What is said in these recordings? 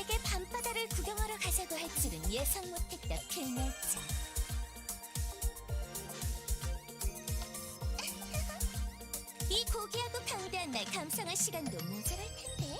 내게 밤바다를 구경하러 가자고 할 줄은 예상 못했다, 필날자. 이 고귀하고 방대한 날 감상할 시간도 모자랄 텐데.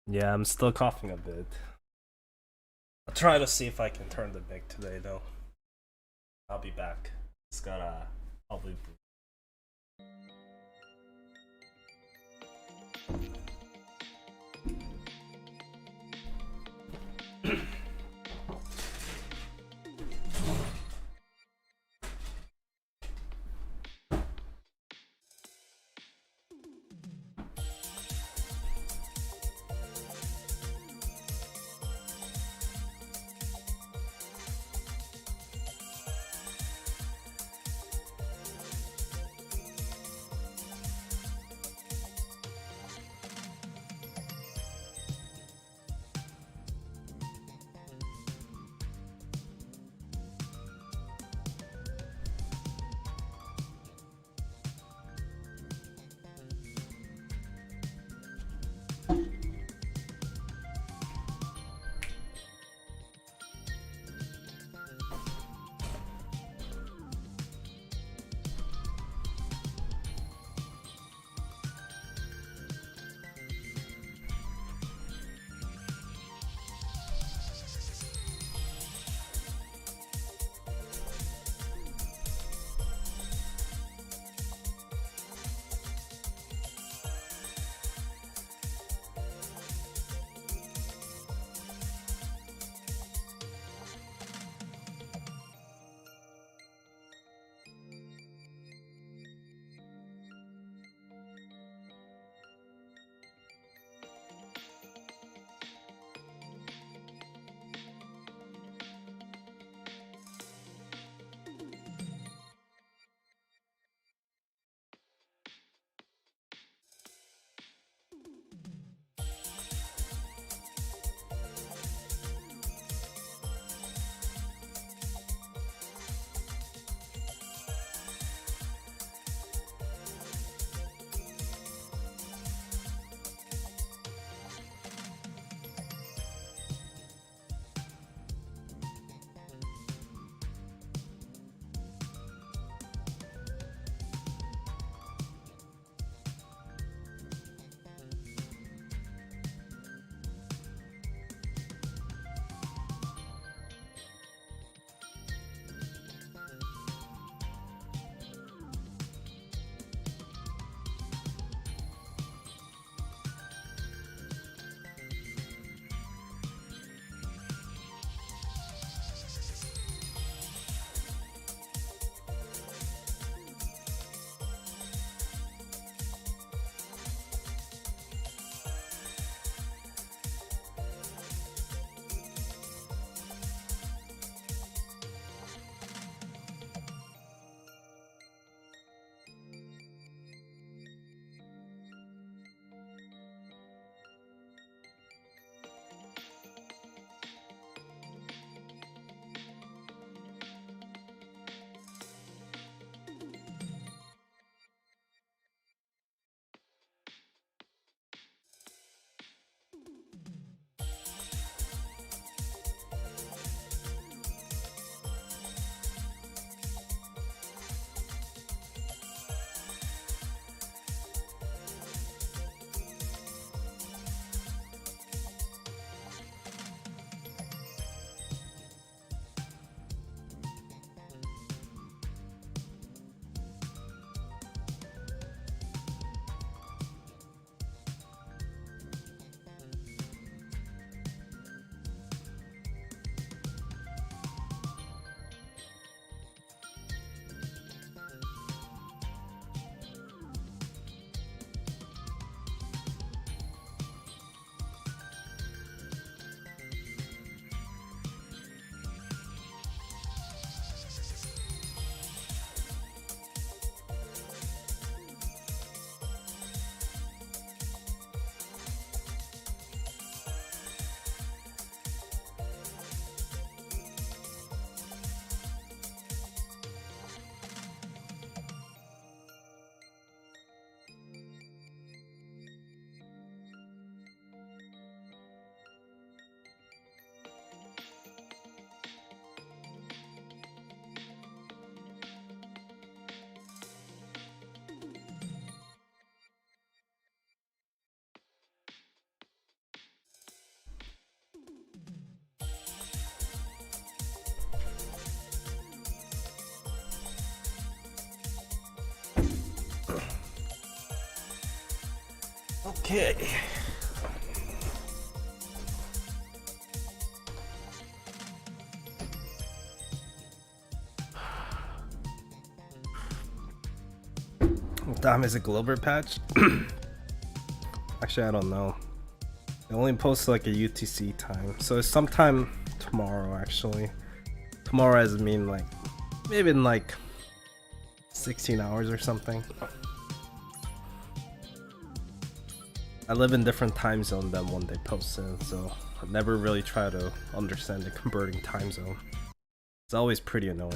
Yeah, I'm still coughing a bit. I'll try to see if I can turn the mic today, though. I'll be back. It's gotta probably. Okay. What time is it, Glover patch? Actually, I don't know. They only post like a UTC time, so it's sometime tomorrow. Actually, tomorrow as I mean like maybe in like 16 hours or something. I live in different time zone than when they post it, so I never really try to understand the converting time zone. It's always pretty annoying.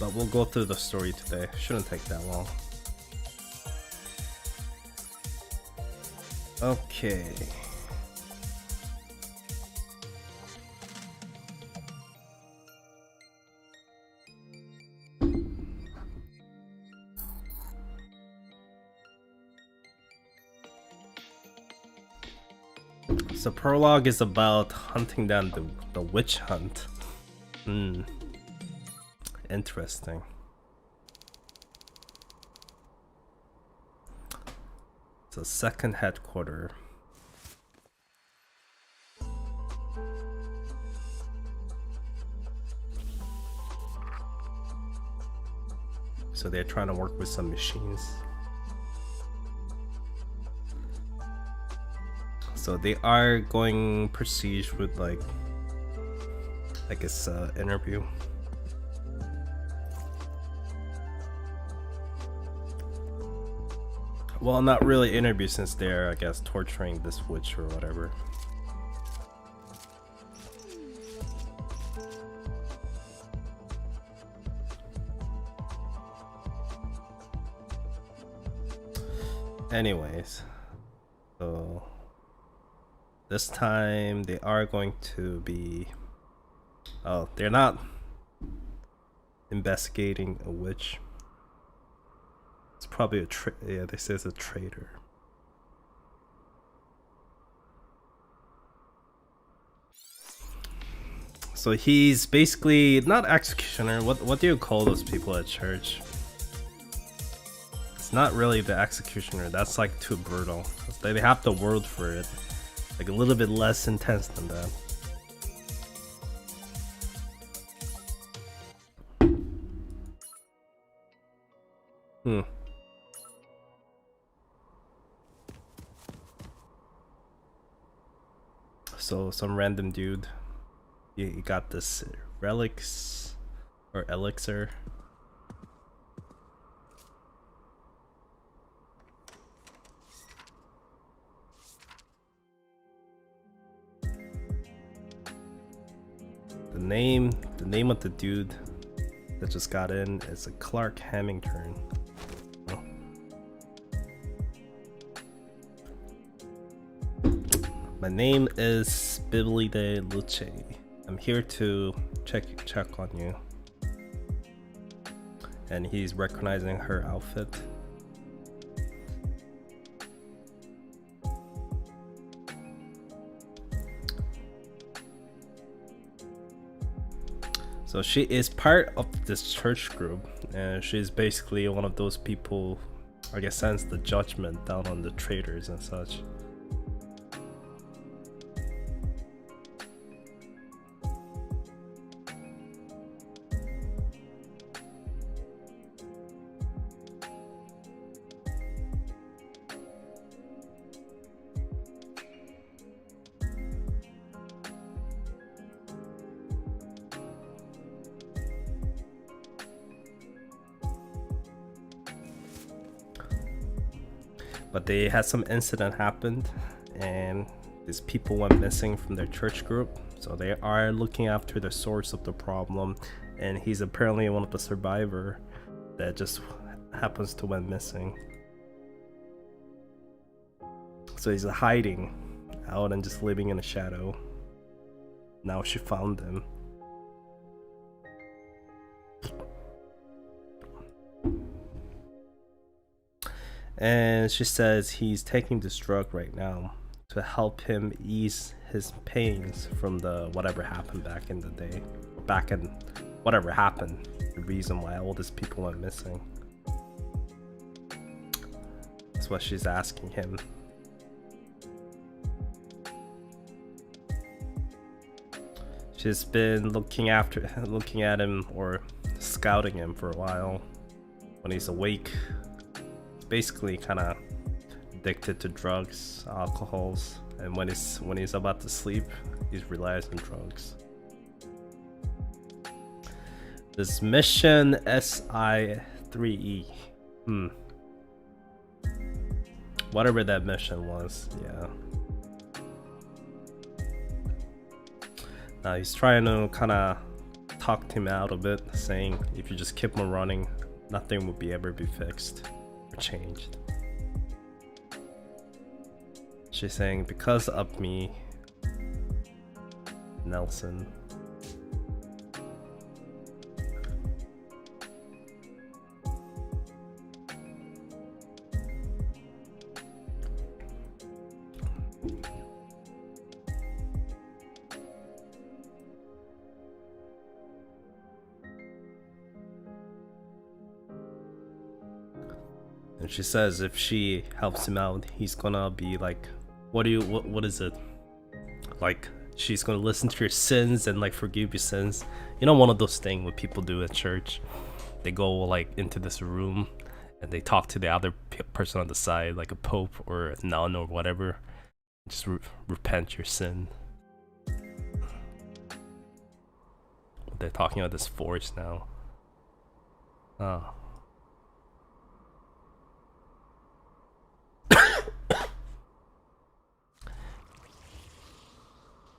But we'll go through the story today. Shouldn't take that long. Okay. So prologue is about hunting down the witch hunt. Interesting. So second headquarter. So they're trying to work with some machines. So they are going prestige with like I guess interview. Well, not really interview since they're I guess torturing this witch or whatever. Anyways, so this time they are going to be they're not investigating a witch. It's probably a yeah, they say it's a traitor. So he's basically not executioner. What do you call those people at church? It's not really the executioner. That's like too brutal. They have the word for it. Like a little bit less intense than that. So some random dude, you got this relics or elixir. The name of the dude that just got in is a Clark Hamilton. My name is Bibli de Luce. I'm here to check on you. And he's recognizing her outfit. So she is part of this church group, and she's basically one of those people, I guess, sends the judgment down on the traitors and such. But they had some incident happened and these people went missing from their church group, so they are looking after the source of the problem, and he's apparently one of the survivor that just happens to went missing. So he's hiding out and just living in the shadow. Now she found him. And she says he's taking this drug right now to help him ease his pains from the whatever happened back in the day, back in whatever happened, the reason why all these people went missing. That's what she's asking him. She's been looking at him or scouting him for a while. When he's awake, he's basically kind of addicted to drugs, alcohols, and when he's about to sleep, he relies on drugs. This mission SI3E. Whatever that mission was, yeah. He's trying to kind of talk him out of it, saying if you just keep on running, nothing will ever be fixed or changed. She's saying, because of me, Nelson. And she says if she helps him out, he's gonna be like, what is it? Like, she's gonna listen to your sins and like forgive your sins. You know, one of those things what people do at church. They go like into this room and they talk to the other person on the side, like a pope or a nun or whatever. Just repent your sin. They're talking about this force now. Oh.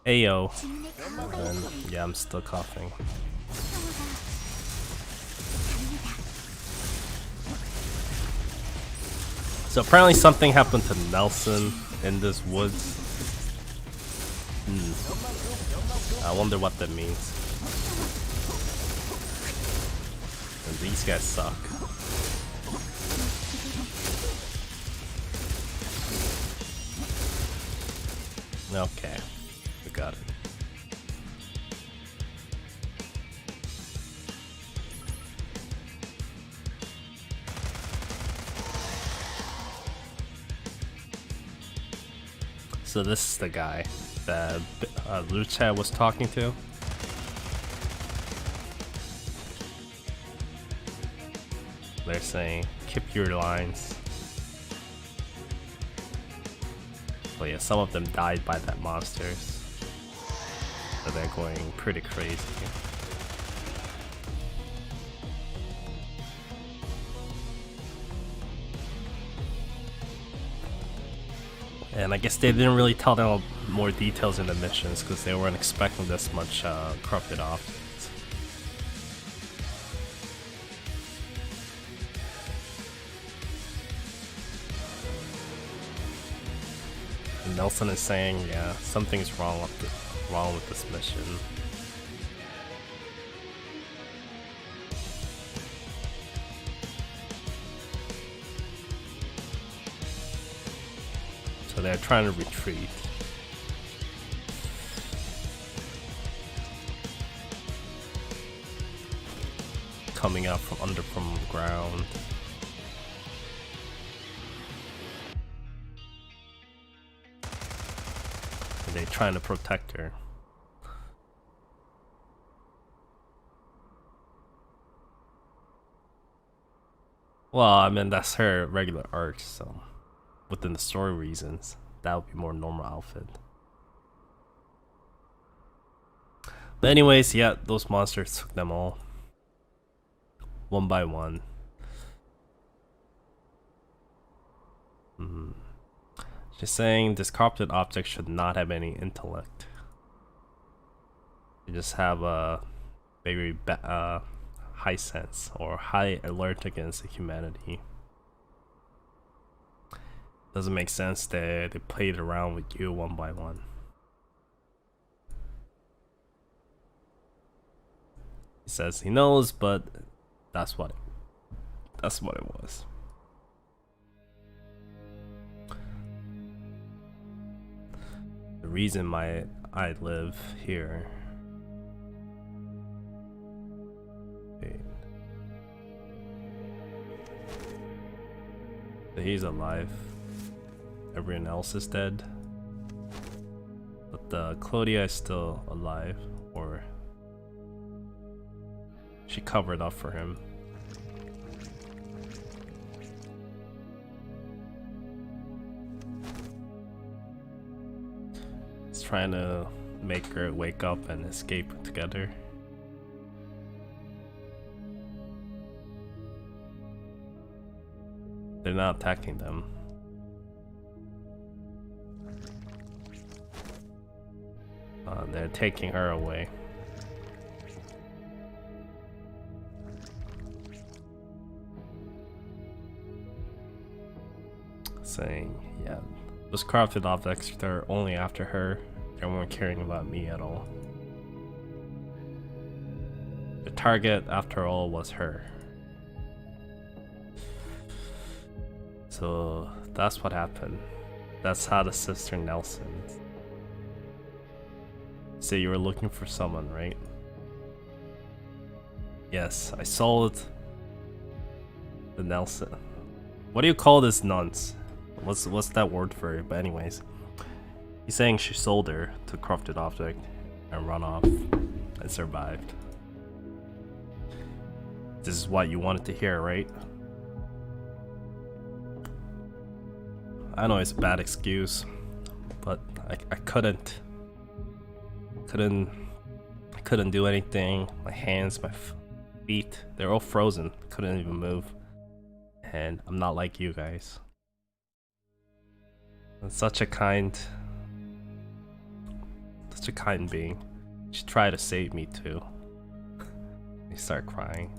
Ayo. And yeah, I'm still coughing. So apparently something happened to Nelson in this woods. I wonder what that means. And these guys suck. Okay. Got it. So this is the guy that Lucha was talking to. They're saying, keep your lines. But yeah, some of them died by that monsters. So they're going pretty crazy. And I guess they didn't really tell them more details in the missions because they weren't expecting this much corrupted objects. And Nelson is saying, yeah, something's wrong with this mission. So they're trying to retreat. Coming out from the ground. And they're trying to protect her. Well, I mean, that's her regular arc, so within the story reasons, that would be more normal outfit. But anyways, yeah, those monsters took them all. One by one. She's saying this corrupted object should not have any intellect. They just have a very high sense or high alert against humanity. Doesn't make sense that they played around with you one by one. He says he knows, but that's what it was. The reason I live here. he's alive. Everyone else is dead. But Claudia is still alive, or she covered up for him. He's trying to make her wake up and escape together. They're not attacking them. They're taking her away. Saying, yeah, those crafted objects are only after her. They weren't caring about me at all. The target, after all, was her. So that's what happened. That's how the sister Nelson. So you were looking for someone, right? Yes, I sold the Nelson. What do you call this nuns? What's that word for it? But anyways, he's saying she sold her to crafted object and run off and survived. This is what you wanted to hear, right? I know it's a bad excuse, but I couldn't do anything. My hands, my feet, they're all frozen. Couldn't even move. And I'm not like you guys. I'm such a kind being. She tried to save me too. He started crying.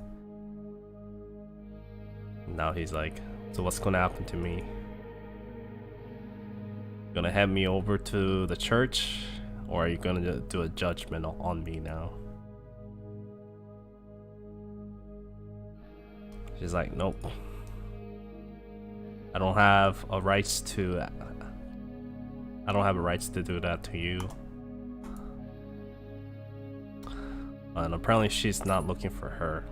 Now he's like, so what's gonna happen to me? Gonna hand me over to the church, or are you gonna do a judgment on me now? She's like, nope. I don't have a rights to do that to you. And apparently she's not looking for her.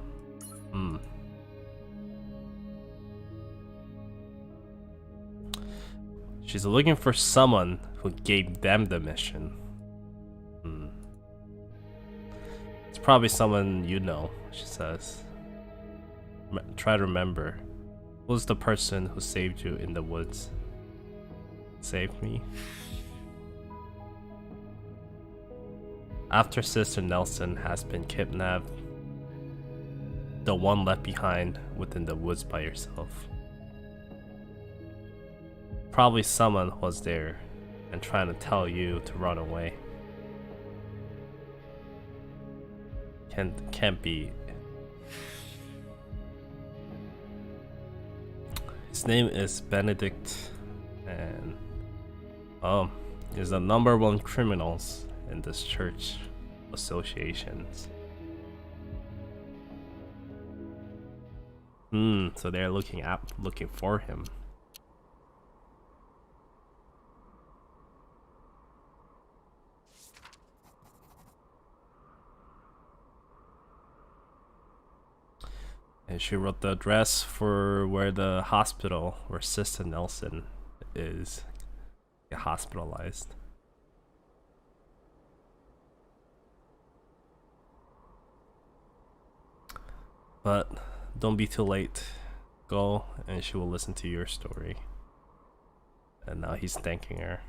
She's looking for someone who gave them the mission. It's probably someone you know, she says. Try to remember. Who's the person who saved you in the woods? Saved me? After Sister Nelson has been kidnapped, the one left behind within the woods by yourself. Probably someone was there and trying to tell you to run away. Can't be. His name is Benedict, and he's the #1 criminals in this church associations. So they're looking for him. And she wrote the address for where the hospital where Sister Nelson is hospitalized. But don't be too late. Go and she will listen to your story. And now he's thanking her.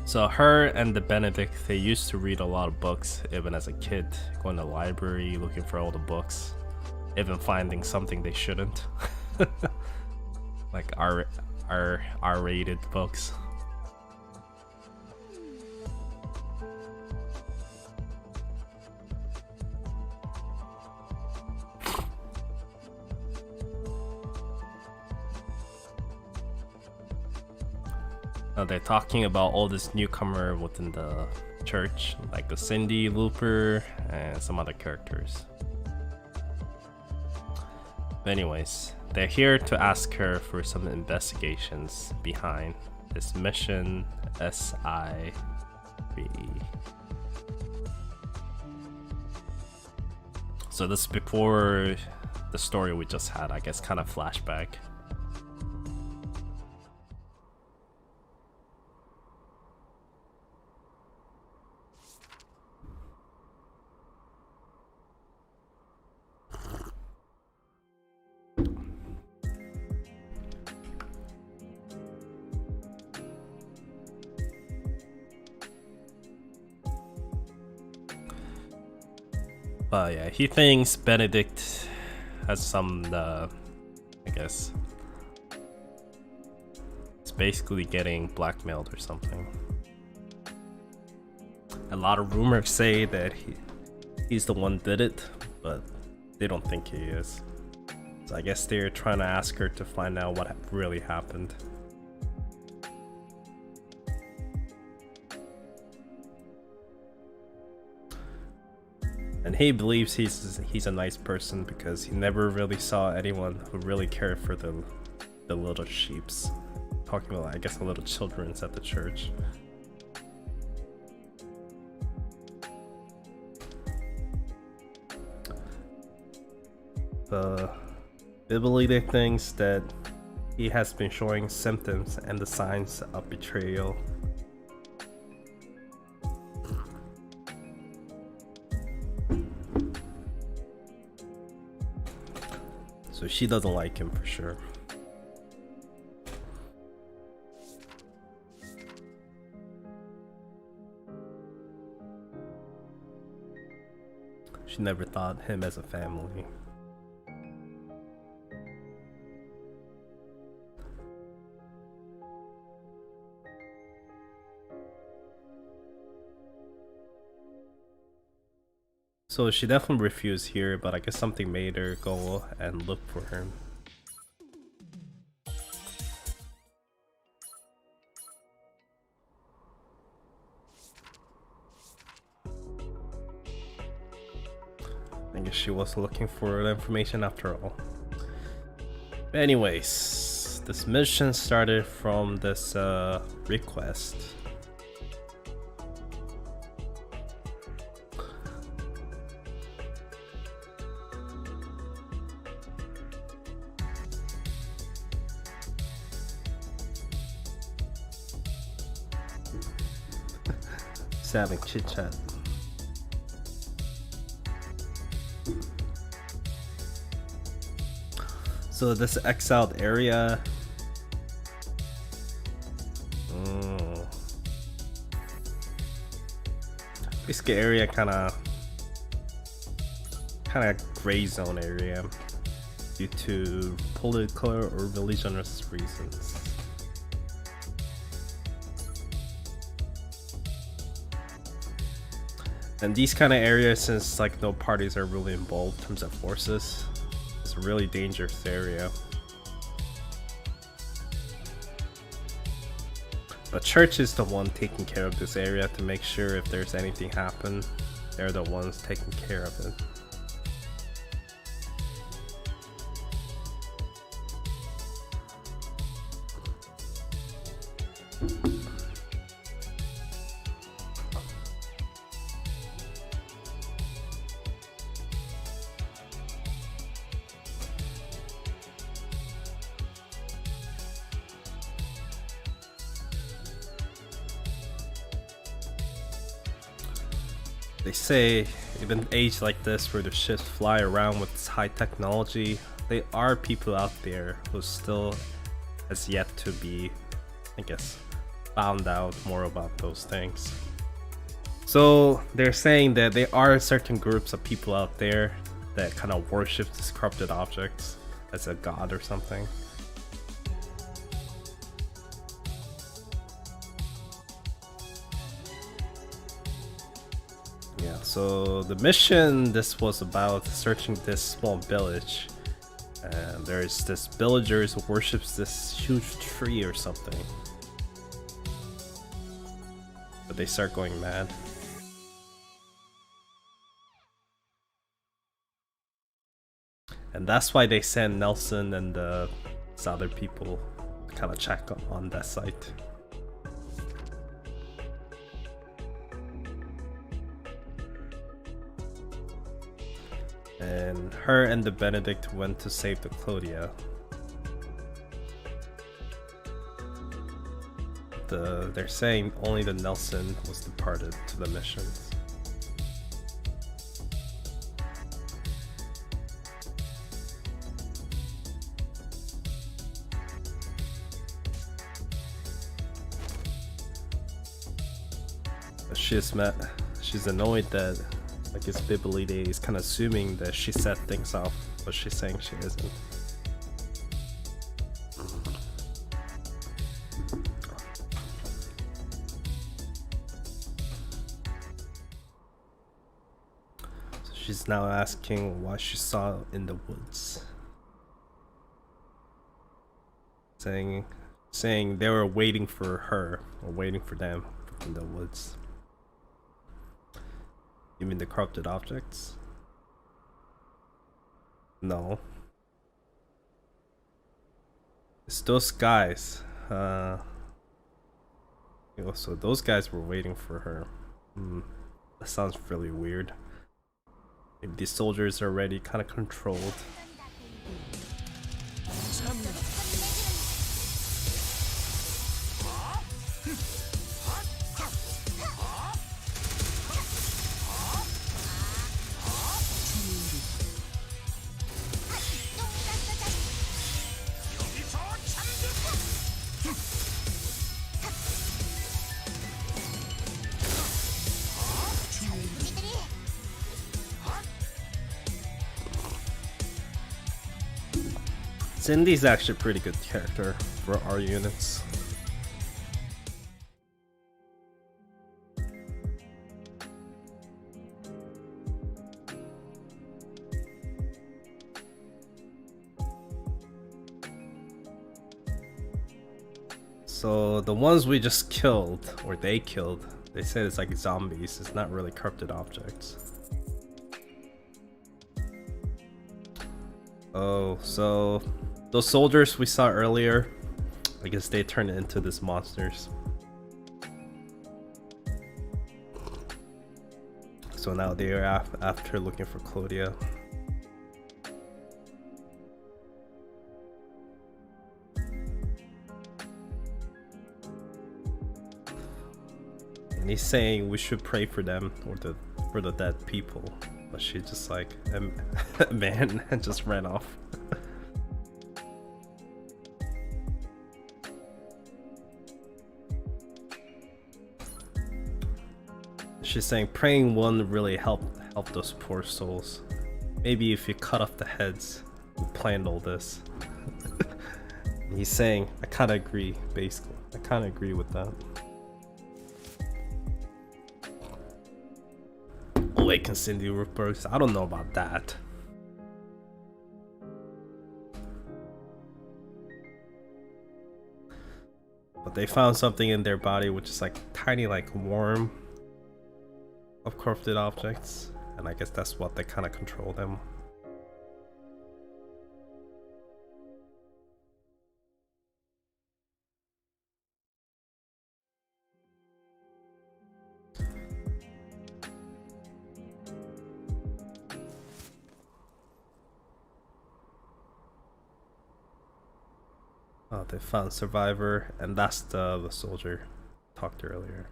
So her and the Benedict, they used to read a lot of books even as a kid, going to the library, looking for all the books, even finding something they shouldn't. Like R-rated books. They're talking about all this newcomer within the church, like the Cindy, Looper, and some other characters. But anyways, they're here to ask her for some investigations behind this mission SIV. So this is before the story we just had, I guess, kind of flashback. But yeah, he thinks Benedict has some, I guess, it's basically getting blackmailed or something. A lot of rumors say that he's the one did it, but they don't think he is. So I guess they're trying to ask her to find out what really happened. And he believes he's a nice person because he never really saw anyone who really cared for the little sheeps. Talking about, I guess, the little children's at the church. The Bibliothek thinks that he has been showing symptoms and the signs of betrayal. So she doesn't like him for sure. She never thought him as a family. So she definitely refused here, but I guess something made her go and look for him. I guess she was looking for the information after all. Anyways, this mission started from this request. Just having chit chat. So this exiled area. Basically area kind of gray zone area due to political or religious reasons. And these kind of areas, since like no parties are really involved in terms of forces, it's a really dangerous area. But church is the one taking care of this area to make sure if there's anything happen, they're the ones taking care of it. They say, even age like this where the ships fly around with this high technology, there are people out there who still has yet to be, I guess, found out more about those things. So they're saying that there are certain groups of people out there that kind of worship these corrupted objects as a god or something. Yeah, so the mission, this was about searching this small village, and there's this villager who worships this huge tree or something. they start going mad. And that's why they send Nelson and these other people to kind of check on that site. And her and the Benedict went to save the Claudia. They're saying only the Nelson was departed to the missions. But she's annoyed that, I guess Bibilide is kind of assuming that she set things off, but she's saying she isn't. So she's now asking what she saw in the woods. Saying they were waiting for her, or waiting for them in the woods. You mean the corrupted objects? No. It's those guys. So those guys were waiting for her. That sounds really weird. Maybe these soldiers are already kind of controlled. Cindy's actually a pretty good character for our units. So the ones we just killed, or they killed, they said it's like zombies, it's not really corrupted objects. Oh, so those soldiers we saw earlier, I guess they turned into these monsters. So now they are after looking for Claudia. And he's saying we should pray for them, or for the dead people. But she just like, man, and just ran off. She's saying praying won't really help those poor souls. Maybe if you cut off the heads who planned all this. He's saying, I kinda agree, basically. I kinda agree with that. Awaken Cindy Rupert. I don't know about that. But they found something in their body which is like tiny, like worm of corrupted objects, and I guess that's what they kind of control them. Oh, they found survivor, and that's the soldier talked earlier.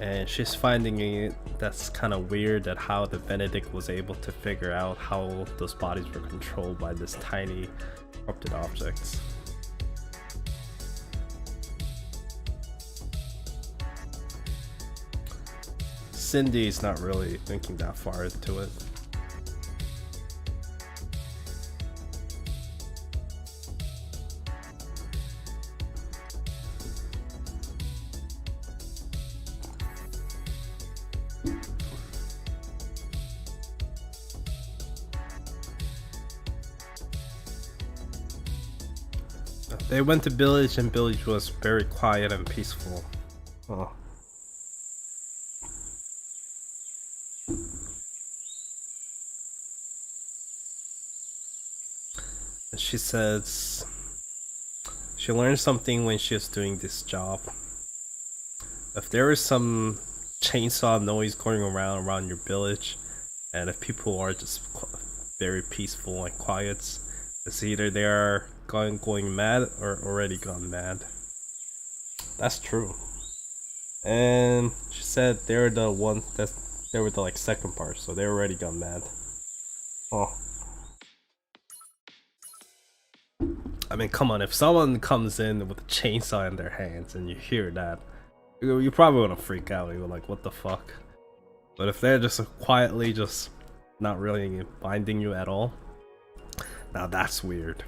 And she's finding it that's kind of weird that how the Benedict was able to figure out how those bodies were controlled by this tiny corrupted objects. Cindy's not really thinking that far into it. They went to village and village was very quiet and peaceful. Oh. And she says she learned something when she was doing this job. If there is some chainsaw noise going around your village, and if people are just very peaceful and quiet, it's either they are going mad or already gone mad. That's true. And she said they're the one that they were the like second part, so they already gone mad. Oh. I mean, come on, if someone comes in with a chainsaw in their hands and you hear that, you probably wanna freak out. You're like, what the fuck? But if they're just quietly just not really binding you at all, now that's weird.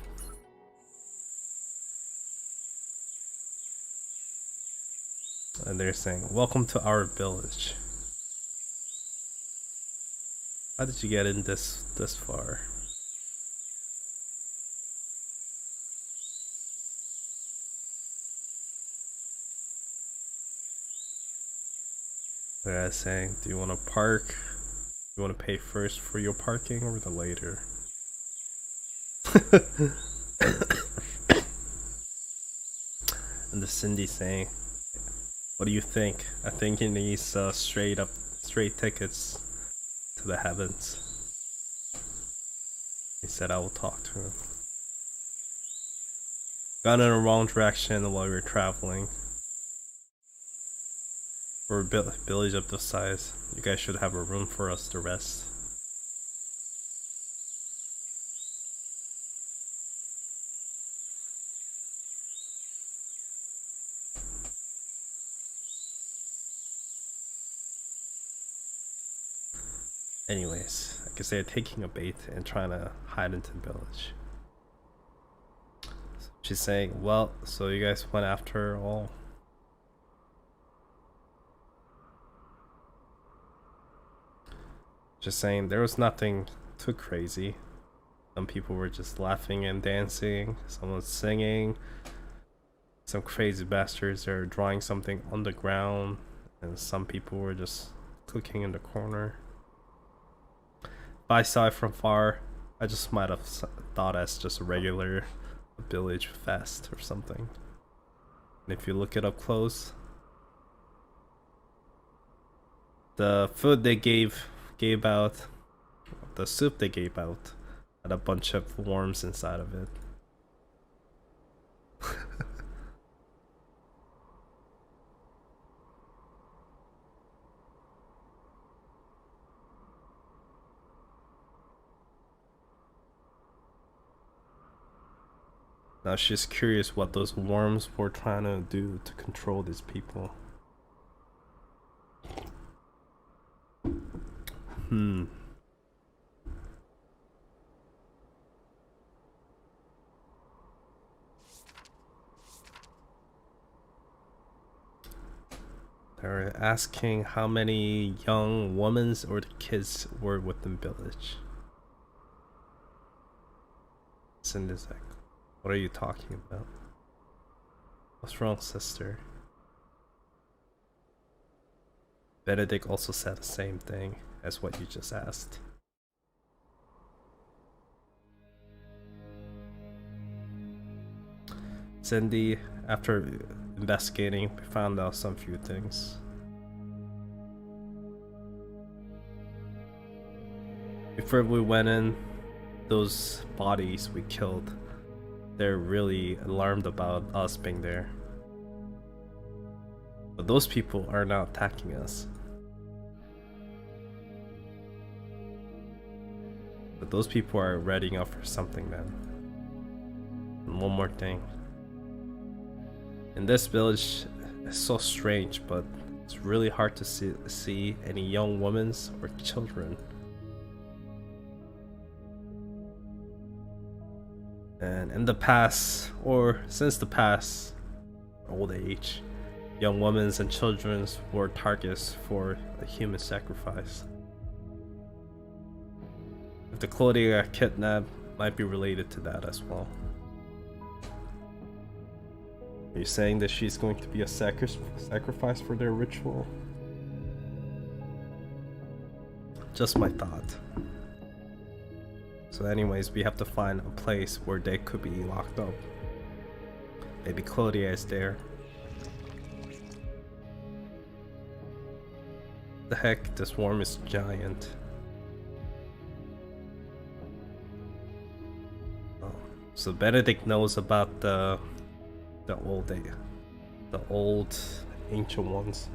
And they're saying, welcome to our village. How did you get in this far? They're saying, do you want to park? You want to pay first for your parking or the later? And the Cindy saying, what do you think? I think he needs straight tickets to the heavens. He said I will talk to him. Got in the wrong direction while we were traveling. For a village of this size, you guys should have a room for us to rest. Anyways, I guess they're taking a bait and trying to hide into the village. So she's saying, well, so you guys went after her all. Just saying, there was nothing too crazy. Some people were just laughing and dancing, someone's singing, some crazy bastards are drawing something on the ground, and some people were just cooking in the corner. If I saw it from far, I just might have thought as just a regular village fest or something. And if you look it up close, the food they gave out, the soup they gave out, had a bunch of worms inside of it. Now she's curious what those worms were trying to do to control these people. They're asking how many young women or the kids were within village. Cindy's like, what are you talking about? What's wrong, sister? Benedict also said the same thing as what you just asked. Cindy, after investigating, we found out some few things. Before we went in, those bodies we killed, they're really alarmed about us being there. But those people are now attacking us. But those people are readying up for something, man. And one more thing. In this village, it's so strange, but it's really hard to see any young women or children. And in the past, or since the past, old age, young women and children were targets for a human sacrifice. If the clothing got kidnapped, might be related to that as well. Are you saying that she's going to be a sacrifice for their ritual? Just my thought. So anyways, we have to find a place where they could be locked up. Maybe Claudia is there. The heck, this worm is giant. Oh, so Benedict knows about the old ancient ones.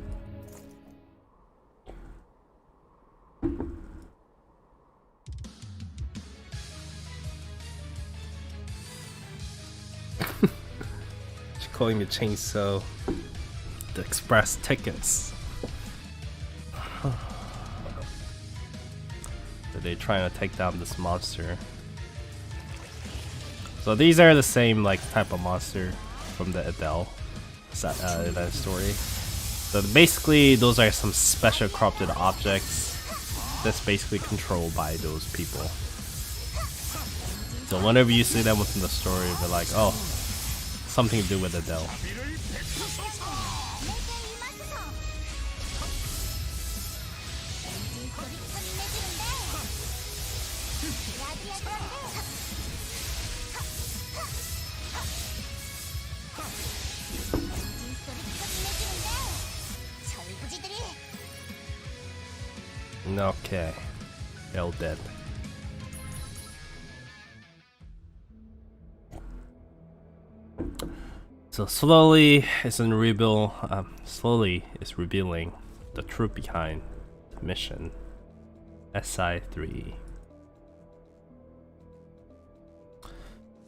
She's calling the chainsaw the express tickets. Are they trying to take down this monster? So these are the same like type of monster from the Adele event story. So basically those are some special corrupted objects that's basically controlled by those people. So whenever you see them within the story, they're like, oh, something to do with Adele. Okay, they're all dead. So slowly it's revealing the truth behind mission SI3.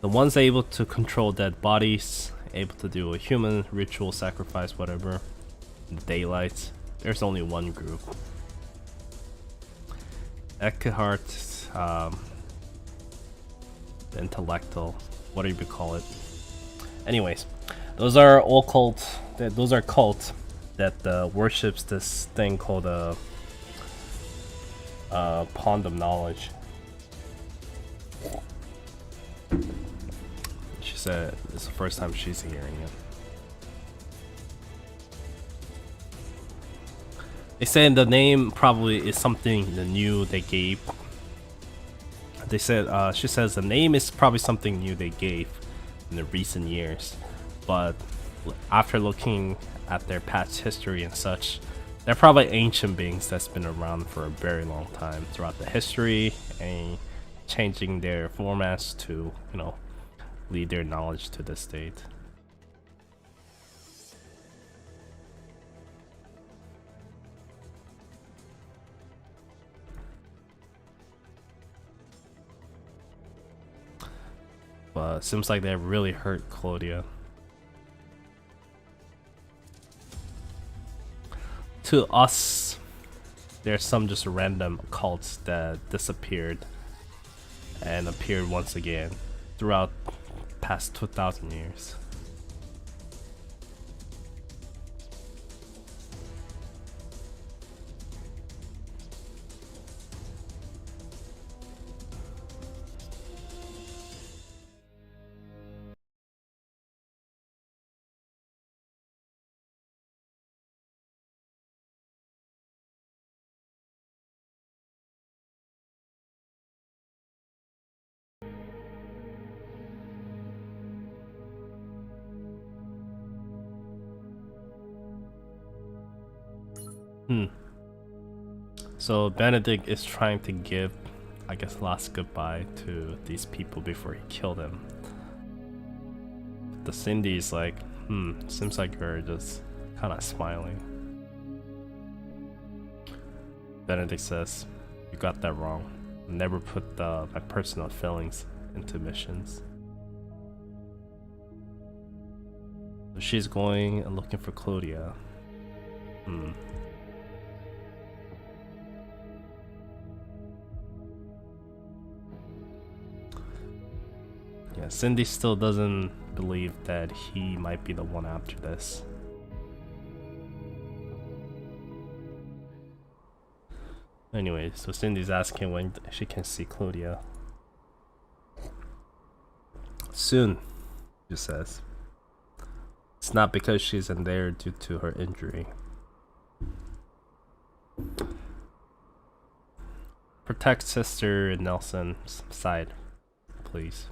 The ones able to control dead bodies, able to do a human ritual sacrifice, whatever, in the daylight. There's only one group. Eckhart, the intellectual, whatever you call it. Anyways, those are all cult. Those are cults that worships this thing called a pond of knowledge. She said it's the first time she's hearing it. They said the name probably is something new they gave. They said she says the name is probably something new they gave in the recent years, but after looking at their past history and such, they're probably ancient beings that's been around for a very long time throughout the history and changing their formats to, you know, lead their knowledge to the state. But it seems like they really hurt Claudia. To us, there's some just random cults that disappeared and appeared once again throughout past 2,000 years. So Benedict is trying to give, I guess, last goodbye to these people before he killed them. The Cindy's like, seems like you're just kind of smiling. Benedict says, you got that wrong. Never put my personal feelings into missions. So she's going and looking for Claudia. Yeah, Cindy still doesn't believe that he might be the one after this. Anyway, so Cindy's asking when she can see Claudia. Soon, she says. It's not because she's in there due to her injury. Protect Sister Nelson's side, please.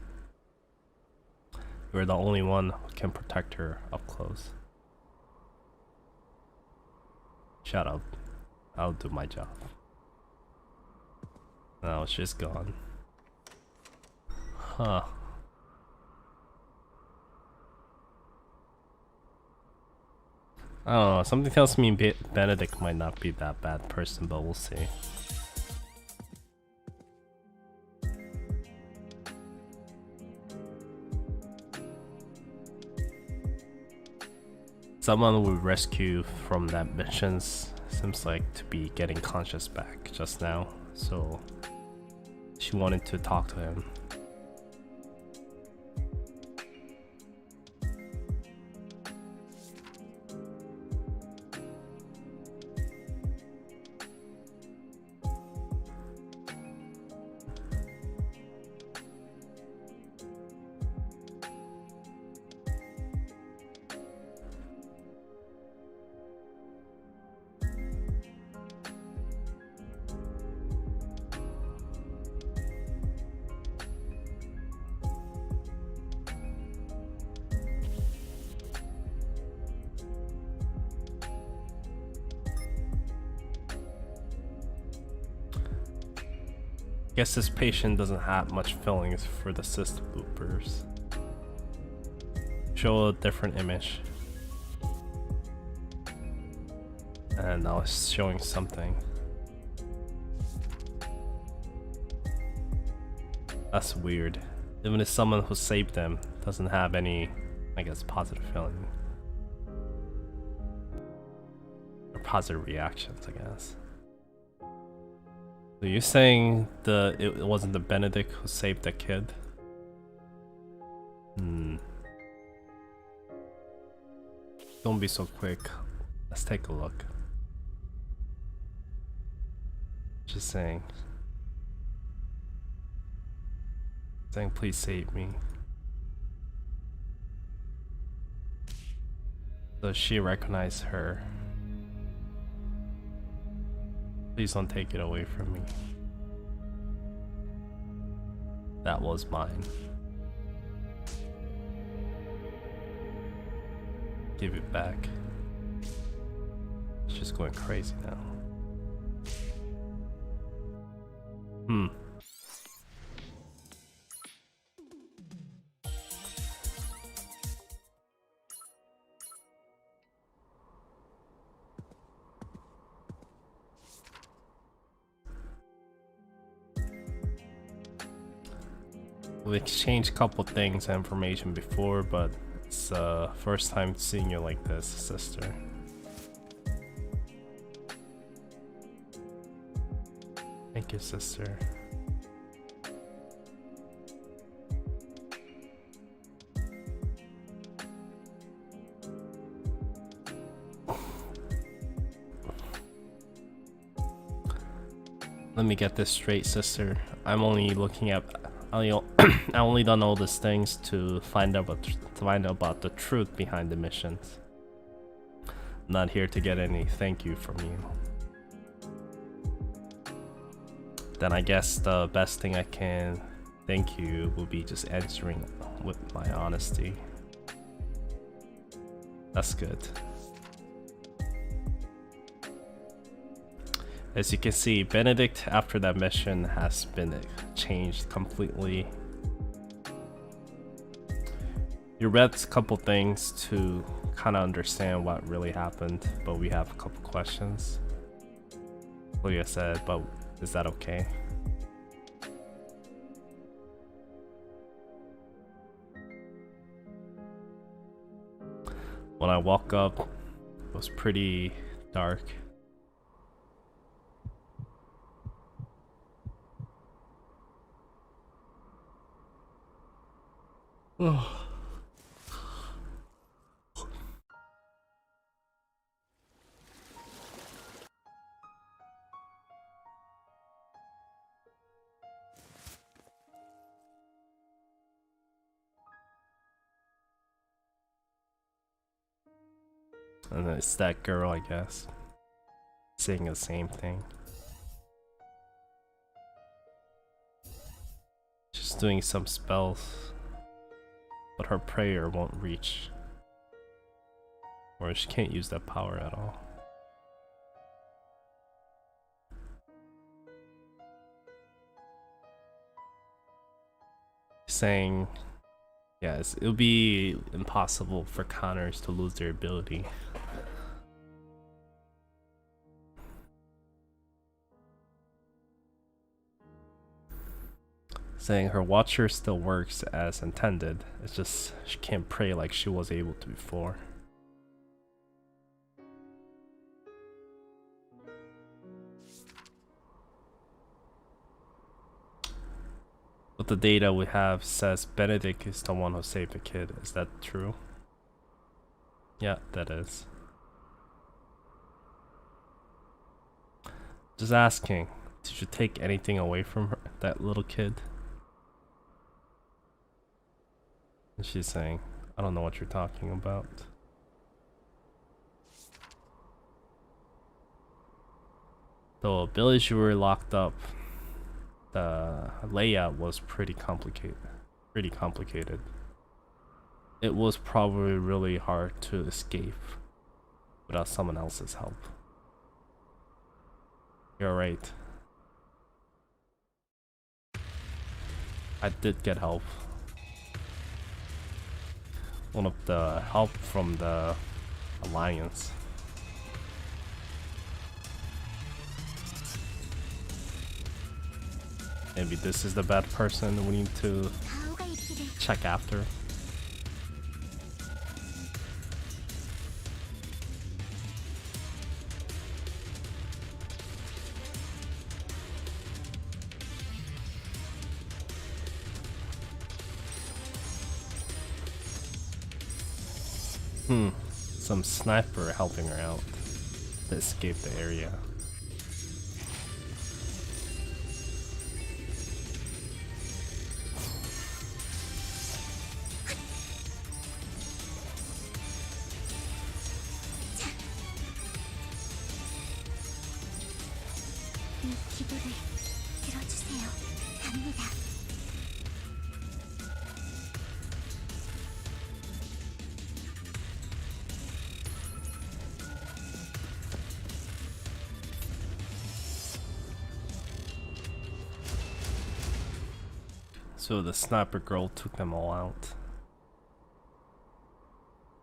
You're the only one who can protect her up close. Shut up. I'll do my job. Now she's gone. Huh. I don't know, something tells me Benedict might not be that bad person, but we'll see. Someone we rescue from that missions seems like to be getting conscious back just now, so she wanted to talk to him. Guess this patient doesn't have much feelings for the cyst bloopers. Show a different image. And now it's showing something. That's weird. Even if someone who saved them doesn't have any, I guess, positive feeling. Or positive reactions, I guess. So you're saying it wasn't the Benedict who saved the kid? Don't be so quick. Let's take a look. Just saying. Saying please save me. Does she recognize her? Please don't take it away from me. That was mine. Give it back. She's going crazy now. We exchanged a couple things and information before, but it's first time seeing you like this, sister. Thank you, sister. Let me get this straight, sister. I'm only looking at I only done all these things to find out about the truth behind the missions. I'm not here to get any thank you from you. Then I guess the best thing I can thank you will be just answering with my honesty. That's good. As you can see, Benedict after that mission has been changed completely. You read a couple things to kind of understand what really happened, but we have a couple questions. Like I said, but is that okay? When I woke up, it was pretty dark. Oh. And it's that girl, I guess, saying the same thing. She's doing some spells, but her prayer won't reach. Or she can't use that power at all. Saying, yes, it'll be impossible for Connors to lose their ability. Saying her watcher still works as intended, it's just she can't pray like she was able to before. But the data we have says Benedict is the one who saved the kid. Is that true? Yeah, that is. Just asking, did you take anything away from her, that little kid? And she's saying, I don't know what you're talking about. The village you were locked up, the layout was pretty complicated. It was probably really hard to escape without someone else's help. You're right. I did get help. One of the help from the Alliance. Maybe this is the bad person we need to check after. Some sniper helping her out to escape the area. 이 기도를 들어주세요. 갑니다. So the sniper girl took them all out.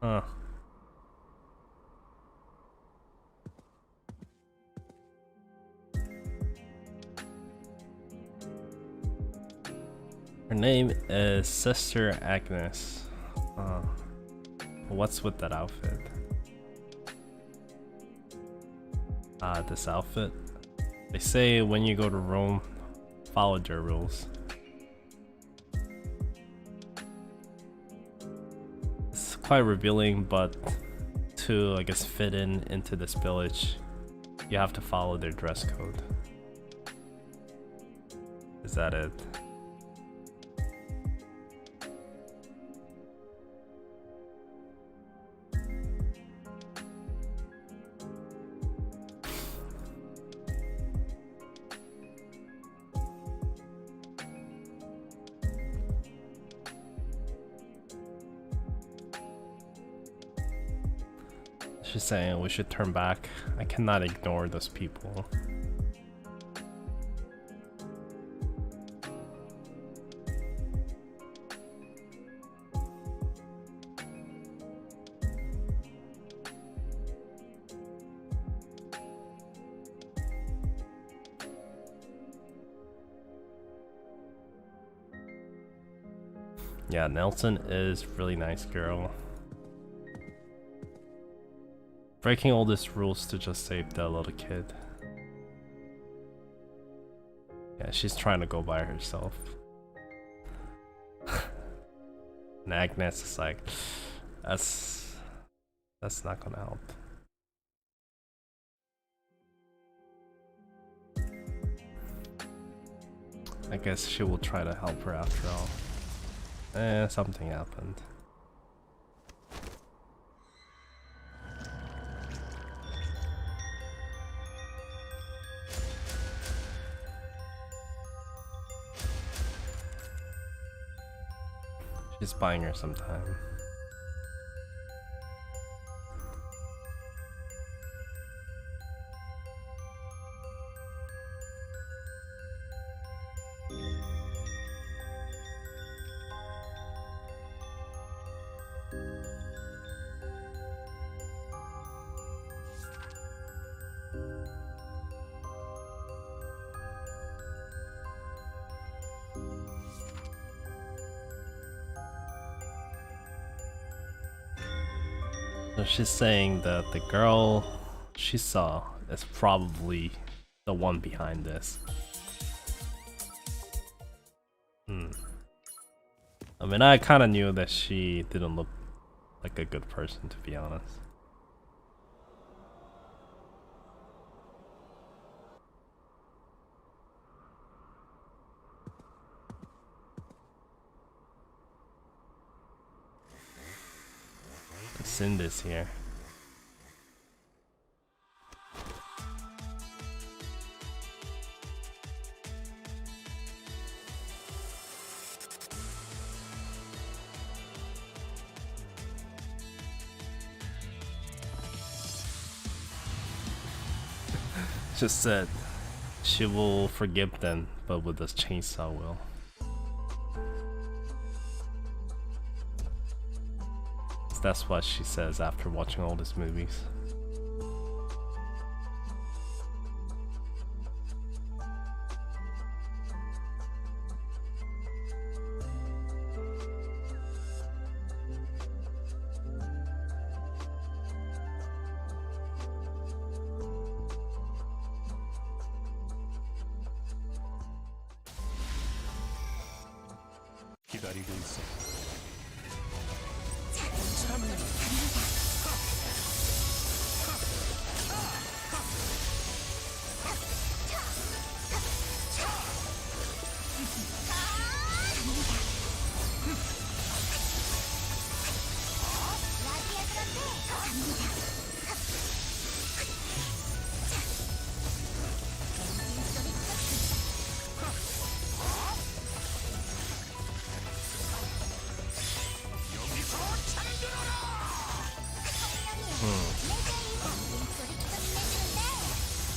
Huh. Her name is Sister Agnes. What's with that outfit? This outfit? They say when you go to Rome, follow their rules. It's quite revealing, but to, I guess, fit into this village, you have to follow their dress code. Is that it? She's saying we should turn back. I cannot ignore those people. Yeah, Nelson is really nice girl. Breaking all these rules to just save that little kid. Yeah, she's trying to go by herself. And Agnes is like, that's not gonna help. I guess she will try to help her after all. Something happened. Just buying her some time. So she's saying that the girl she saw is probably the one behind this. I mean, I kind of knew that she didn't look like a good person, to be honest. Cinder's here. Just said she will forgive them, but with this chainsaw will. That's what she says after watching all these movies.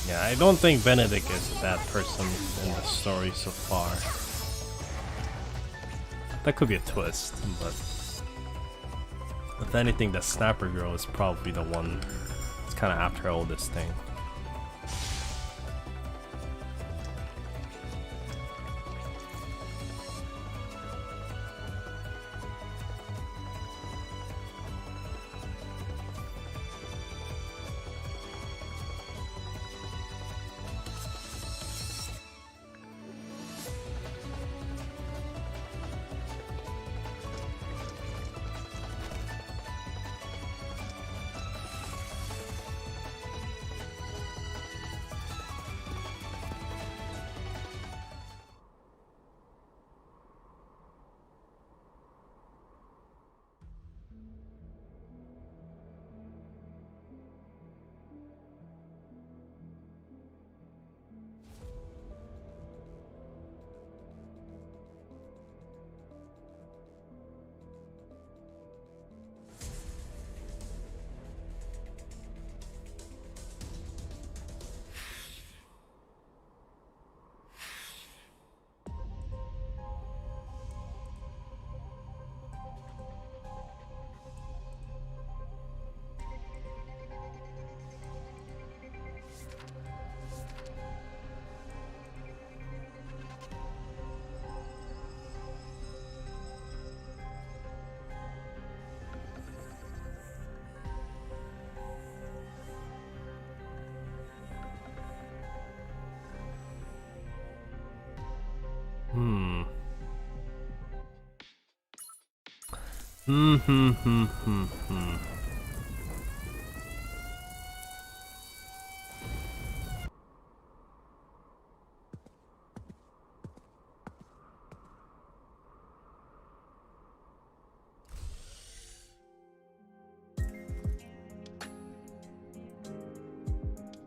Yeah, I don't think Benedict is a bad person in the story so far. That could be a twist, but if anything, the Snapper Girl is probably the one that's kind of after all this thing.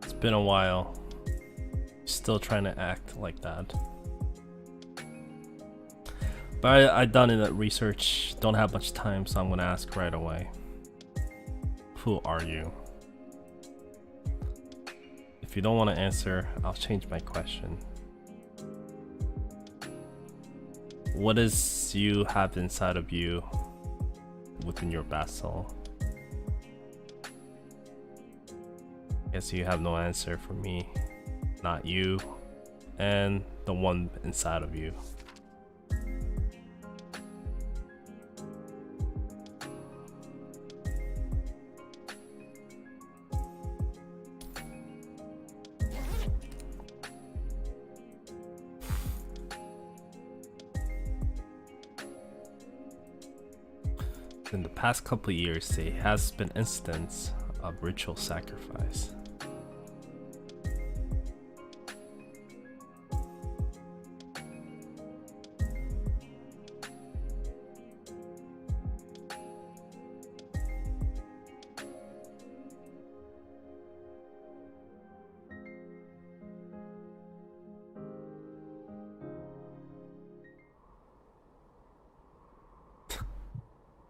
It's been a while. Still trying to act like that. But I done it at research. Don't have much time, so I'm gonna ask right away. Who are you? If you don't want to answer, I'll change my question. What does you have inside of you within your vessel? Guess you have no answer for me. Not you, and the one inside of you. In the past couple of years, there has been incidents of ritual sacrifice.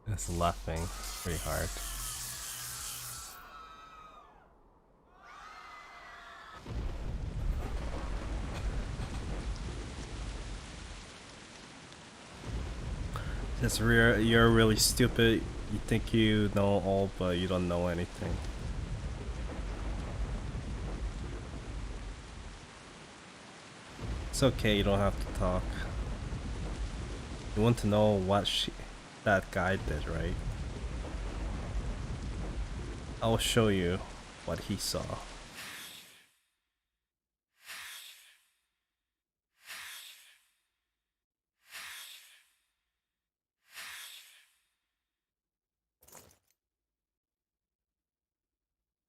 It's laughing pretty hard. You're really stupid. You think you know all, but you don't know anything. It's okay, you don't have to talk. You want to know what that guy did, right? I'll show you what he saw.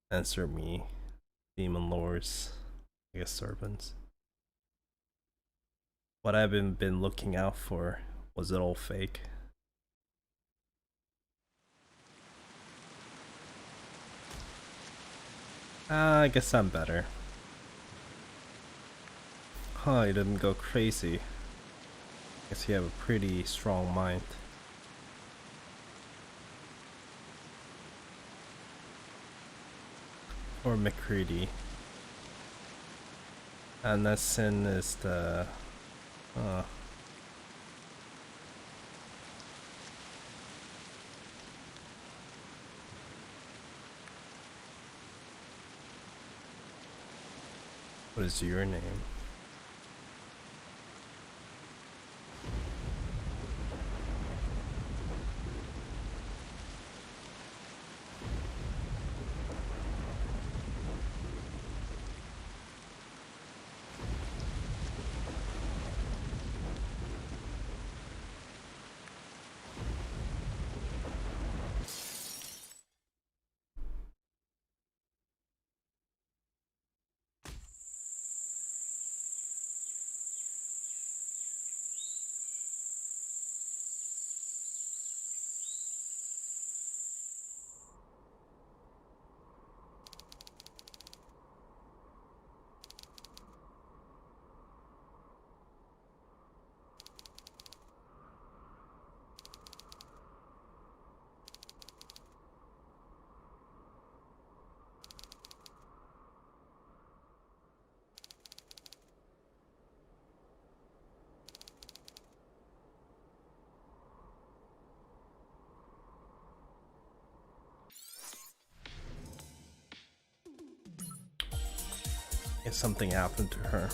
Answer me, demon lords, I guess servants. What I've been looking out for, was it all fake? I guess I'm better. Huh, you didn't go crazy. Guess you have a pretty strong mind. Or McCready. And that sin is the... What is your name? If something happened to her.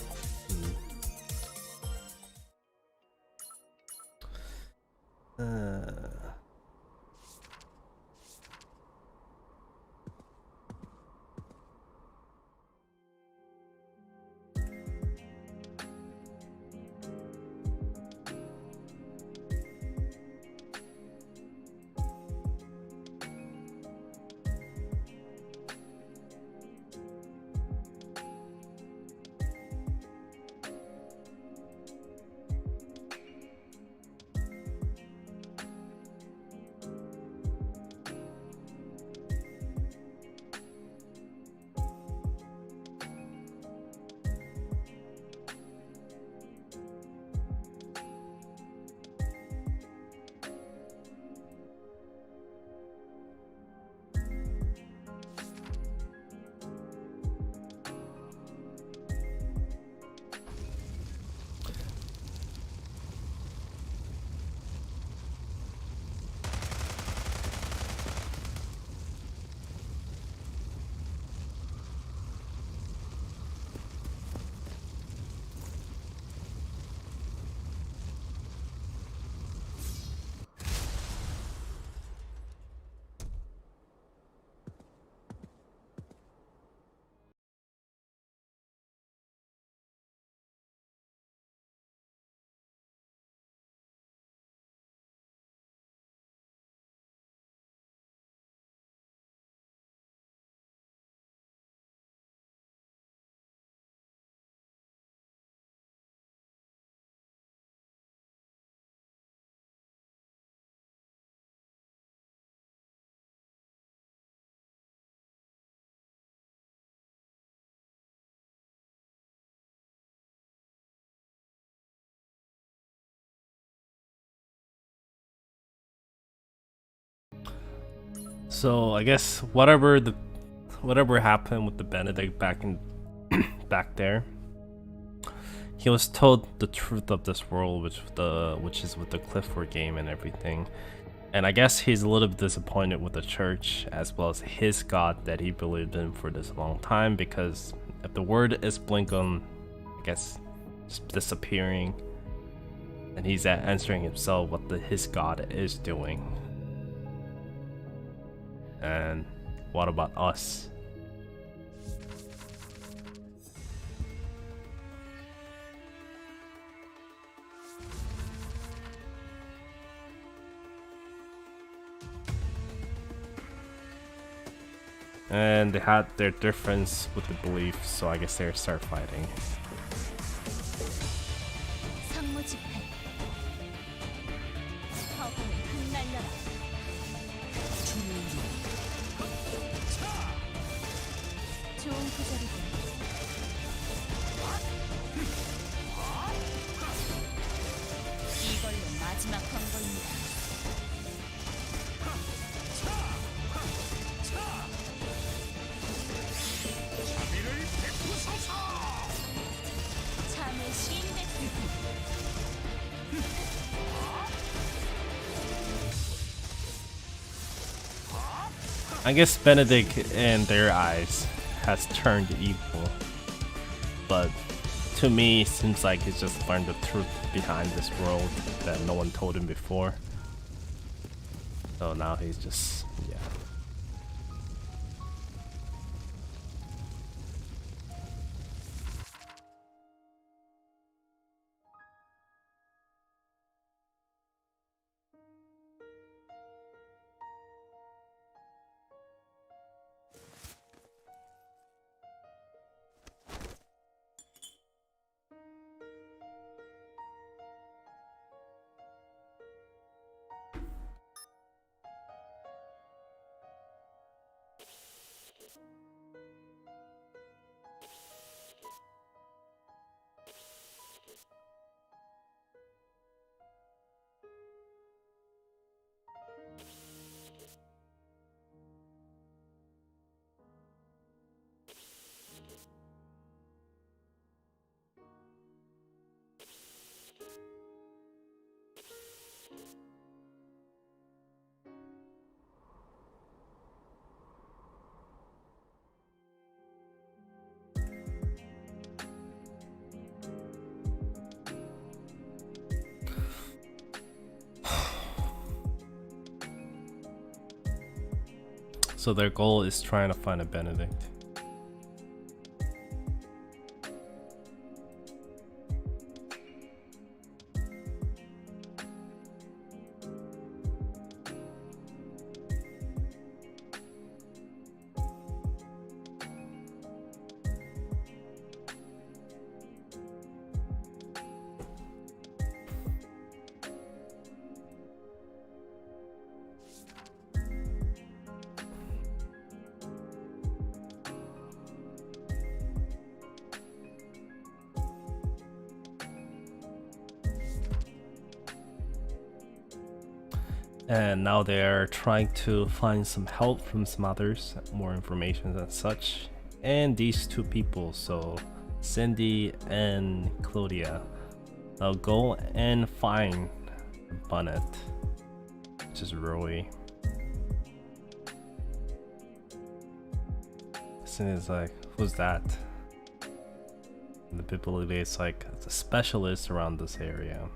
So I guess whatever happened with the Benedict back there, he was told the truth of this world, which is with the Clifford game and everything. And I guess he's a little bit disappointed with the church as well as his God that he believed in for this long time, because if the word is Blinkum, I guess, just disappearing, and he's answering himself what his God is doing. And what about us? And they had their difference with the belief, so I guess they start fighting. I guess Benedict in their eyes has turned evil, but to me it seems like he's just learned the truth behind this world that no one told him before. So now he's just, yeah. So their goal is trying to find a Benedict. And now they're trying to find some help from some others, more information and such. And these two people, so Cindy and Claudia, they'll go and find Bonnet, which is Roy. Cindy's like, who's that? And the people is like, it's a specialist around this area.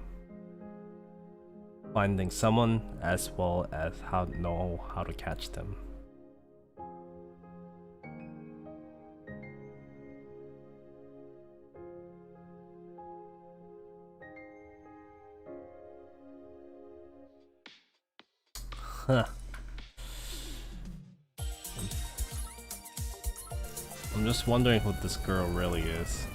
Finding someone as well as how to catch them. Huh. I'm just wondering who this girl really is.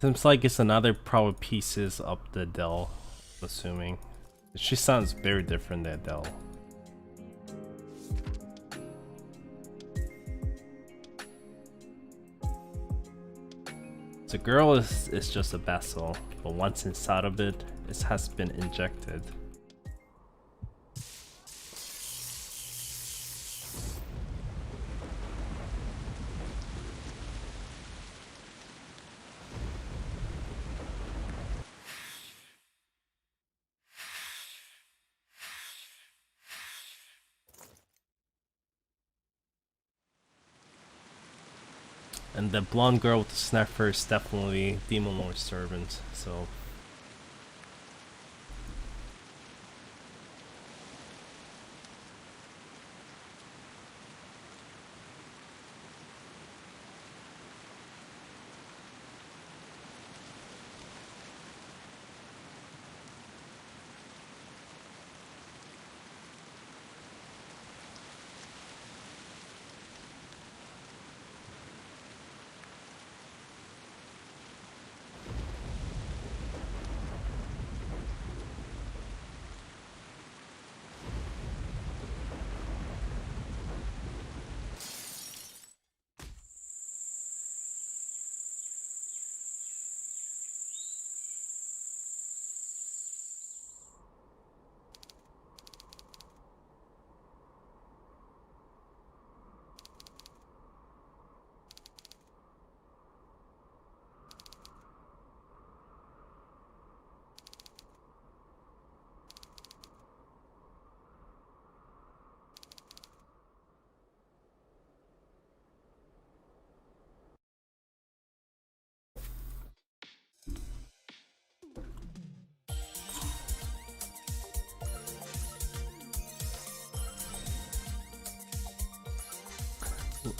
Seems like it's another probably pieces of the Adele, I'm assuming. She sounds very different than Adele. The girl is just a vessel, but once inside of it, it has been injected. And the blonde girl with the snapper is definitely Demon Lord's servant, so...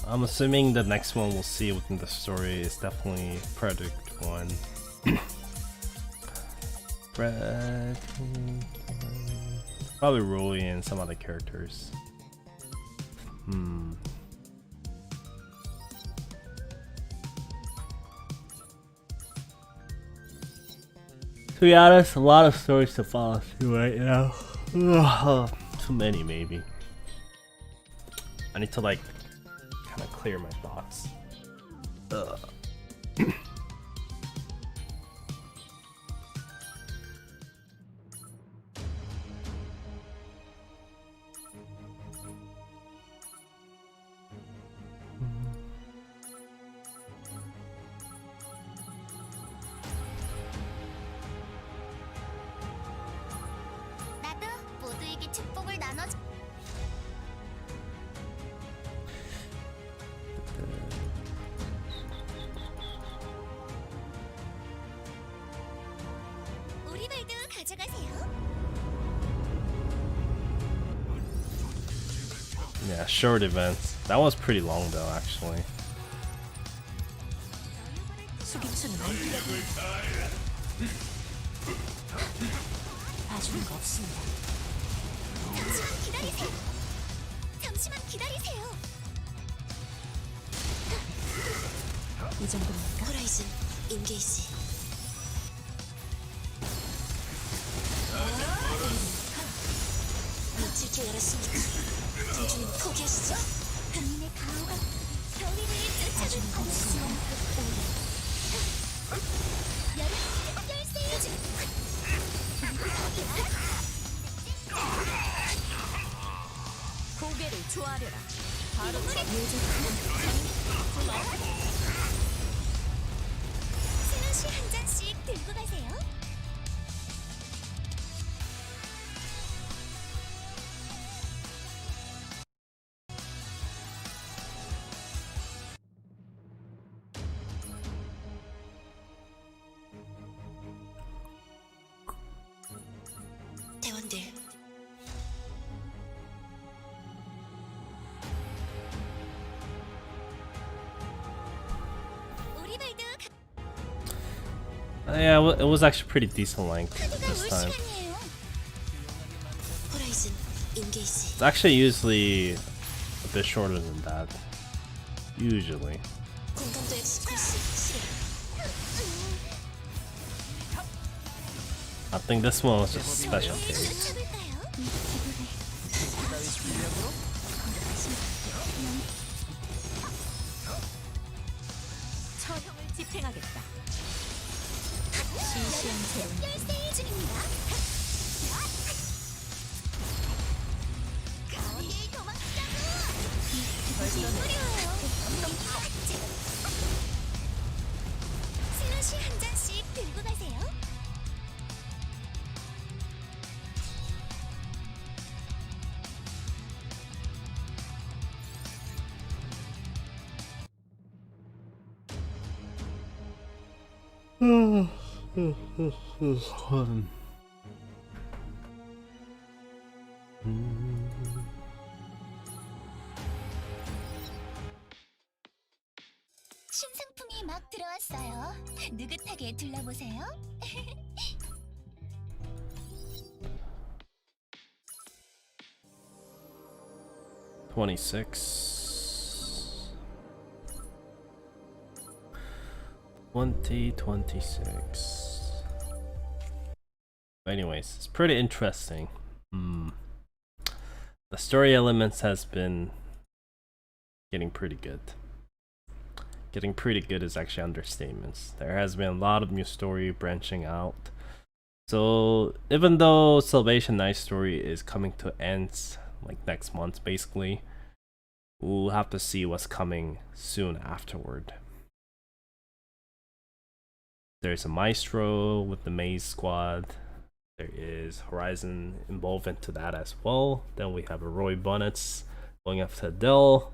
I'm assuming the next one we'll see within the story is definitely Predict 1. Probably Rolly and some other characters. To be honest, a lot of stories to follow through right now. Too many, maybe. I need to like kind of clear my thoughts. 나도 모두에게 축복을 나눠. 우리 발도 가져가세요. Yeah, short events. That was pretty long though, actually. 속임수는 봐주는 거 없습니다. 잠시만 기다리세요. 잠시만 기다리세요. 이 정도입니까? 호라이즌 인게이지. 놓칠 줄 알았으니까 대중은 포기하시죠. 강인의 가호가 겨울이를 쫓아주는 거 없습니다. 열쇠 고개를 조아려라. 바로 스누시 한 잔씩 들고 가세요. 대원들 우리 발도 Yeah, it was actually pretty decent length this time. 시간이에요. 호라이즌 인게이지. It's actually usually a bit shorter than that. Usually. 공감도 엑스프레스 실행. I think this one was just a special case. 쫓아볼까요? 처형을 집행하겠다. 시시한 열쇠 중입니다. 어딜 도망치자고! 뒷부려요. 슬러시 한 잔씩 들고 가세요. 신상품이 막 들어왔어요. 느긋하게 둘러보세요. 26. 2026. Anyways, it's pretty interesting. The story elements has been getting pretty good. Getting pretty good is actually understatements. There has been a lot of new story branching out. So even though Salvation Night story is coming to ends like next month basically, we'll have to see what's coming soon afterward. There's a Maestro with the Maze Squad. There is Horizon involved into that as well. Then we have a Roy Bonnets going after Adele.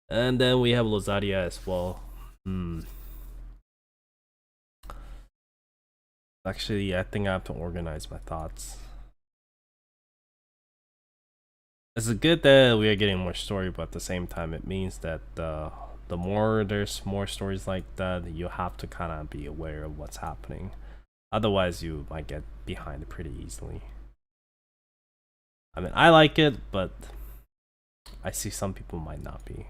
And then we have Lozaria as well. Actually, I think I have to organize my thoughts. It's good that we are getting more story, but at the same time, it means that the more there's more stories like that, you have to kind of be aware of what's happening. Otherwise, you might get behind it pretty easily. I mean, I like it, but I see some people might not be.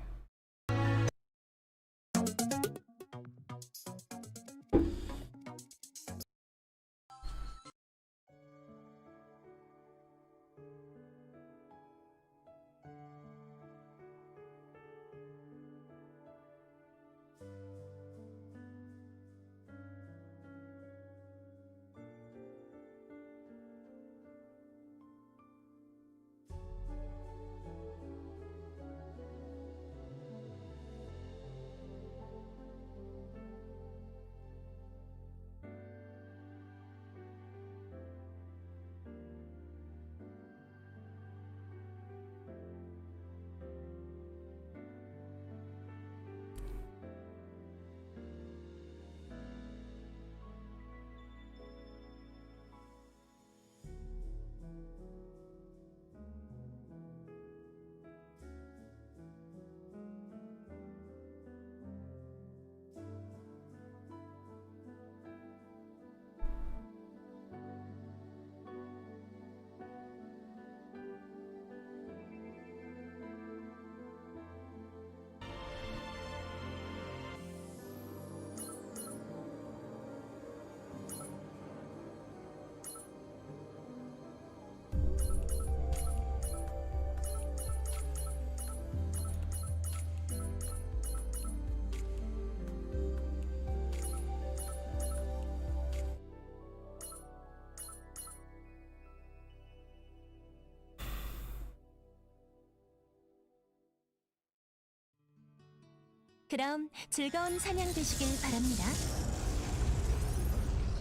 그럼 즐거운 사냥 되시길 바랍니다.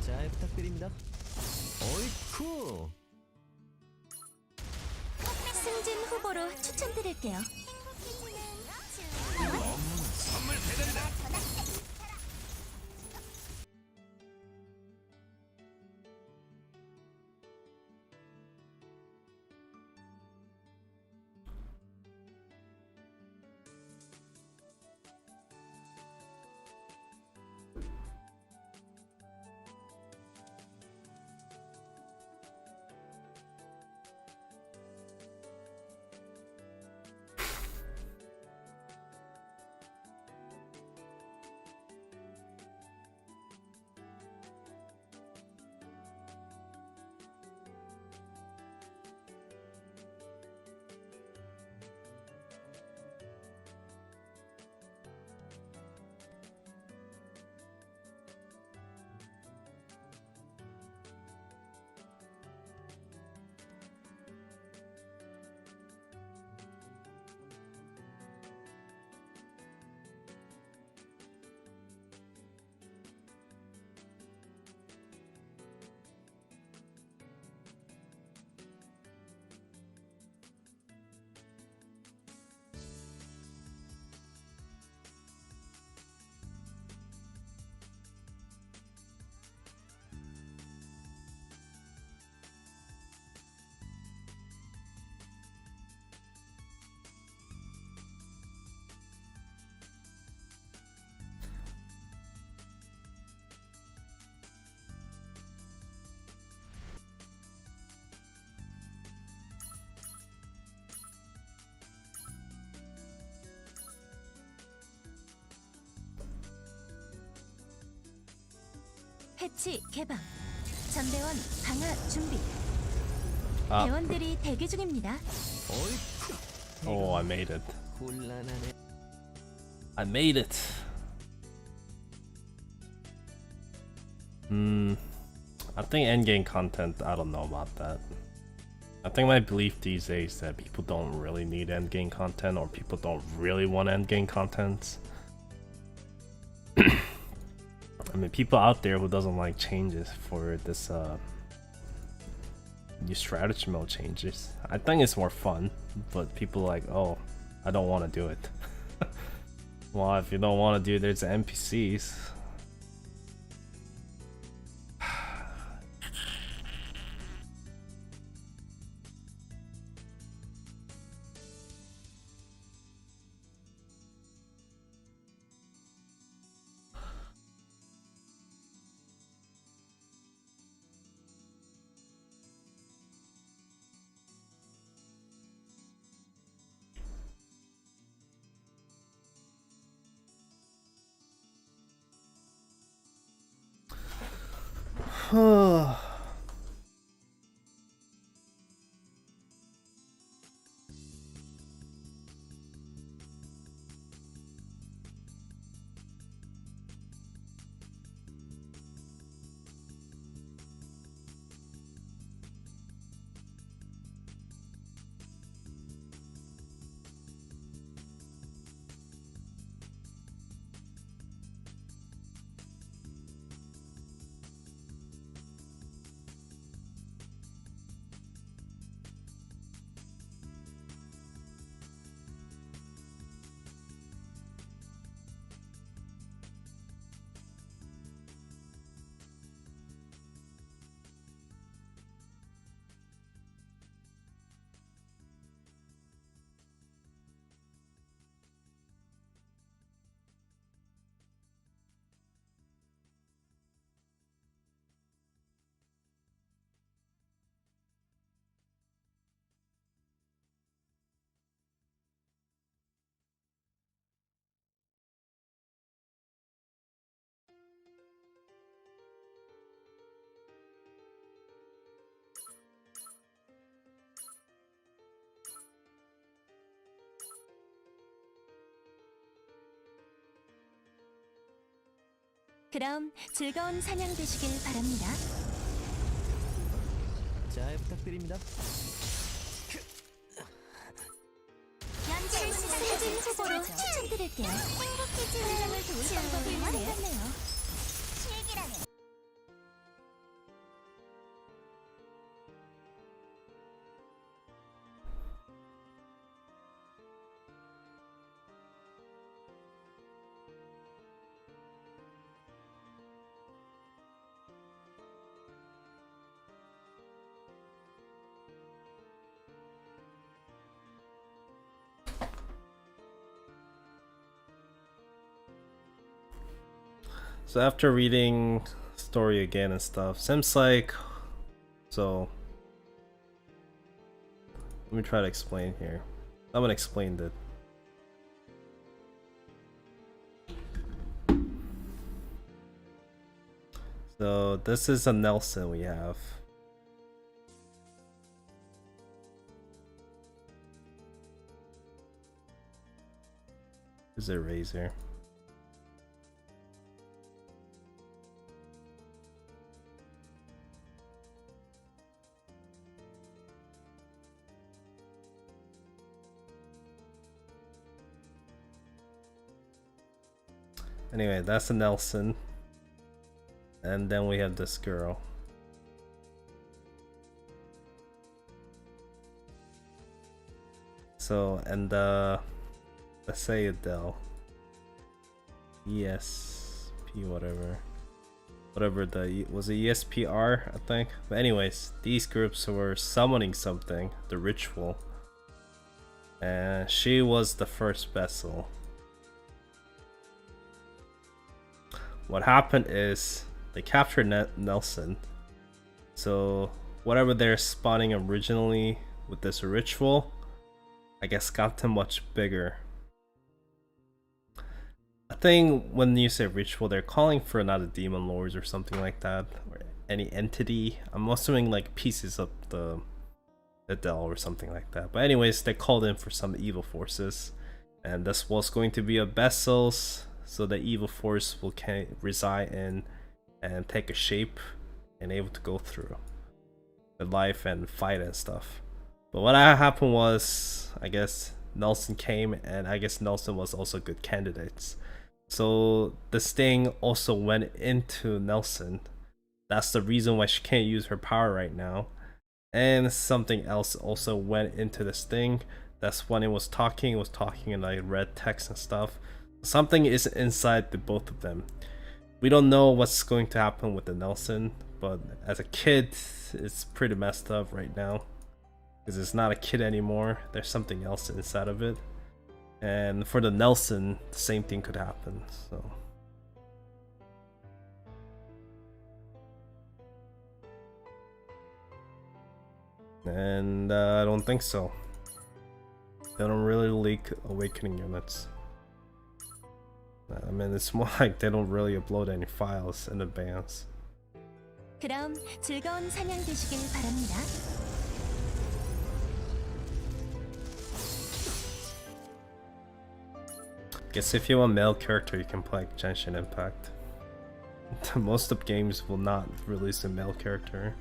잘 부탁드립니다. 어이쿠! 승진 후보로 추천드릴게요. 선물 배달이다. 패치 개방. 전대원 방아 준비. Ah, 대원들이 대기 중입니다. 어이쿠. oh, I made it. 곤란하네. I made it. I think endgame content, I don't know about that. I think my belief these days is that people don't really need endgame content, or people don't really want endgame content. I mean, people out there who doesn't like changes for this new strategy mode changes. I think it's more fun, but people like, oh, I don't want to do it. Well, if you don't want to do it, there's NPCs. 그럼 즐거운 사냥 되시길 바랍니다. 잘 부탁드립니다. 세진 후보로 추천드릴게요. 행복해지는 도울 방법이 있네요. So after reading story again and stuff, seems like, so let me try to explain here. Someone explained it. So this is a Nelson we have. Here's a razor. Anyway, that's a Nelson. And then we have this girl. So, and let's say Adele. ESP, whatever. Whatever was it ESPR, I think? But anyways, these groups were summoning something, the ritual. And she was the first vessel. What happened is they captured Nelson. So whatever they're spawning originally with this ritual, I guess got them much bigger. I think when you say ritual, they're calling for another demon lords or something like that, or any entity. I'm assuming like pieces of the Dell or something like that. But anyways, they called in for some evil forces, and this was going to be a vessels, so the evil force will reside in and take a shape and able to go through the life and fight and stuff. But what happened was, I guess Nelson came, and I guess Nelson was also good candidates. So the sting also went into Nelson. That's the reason why she can't use her power right now. And something else also went into this thing. That's when it was talking in like red text and stuff. Something is inside the both of them. We don't know what's going to happen with the Nelson, but as a kid, it's pretty messed up right now. Because it's not a kid anymore, there's something else inside of it. And for the Nelson, the same thing could happen, so. And I don't think so. They don't really leak awakening units. I mean, it's more like they don't really upload any files in advance. 그럼 즐거운 사냥 되시길 바랍니다. Guess if you want male character, you can play Genshin Impact. Most of games will not release a male character.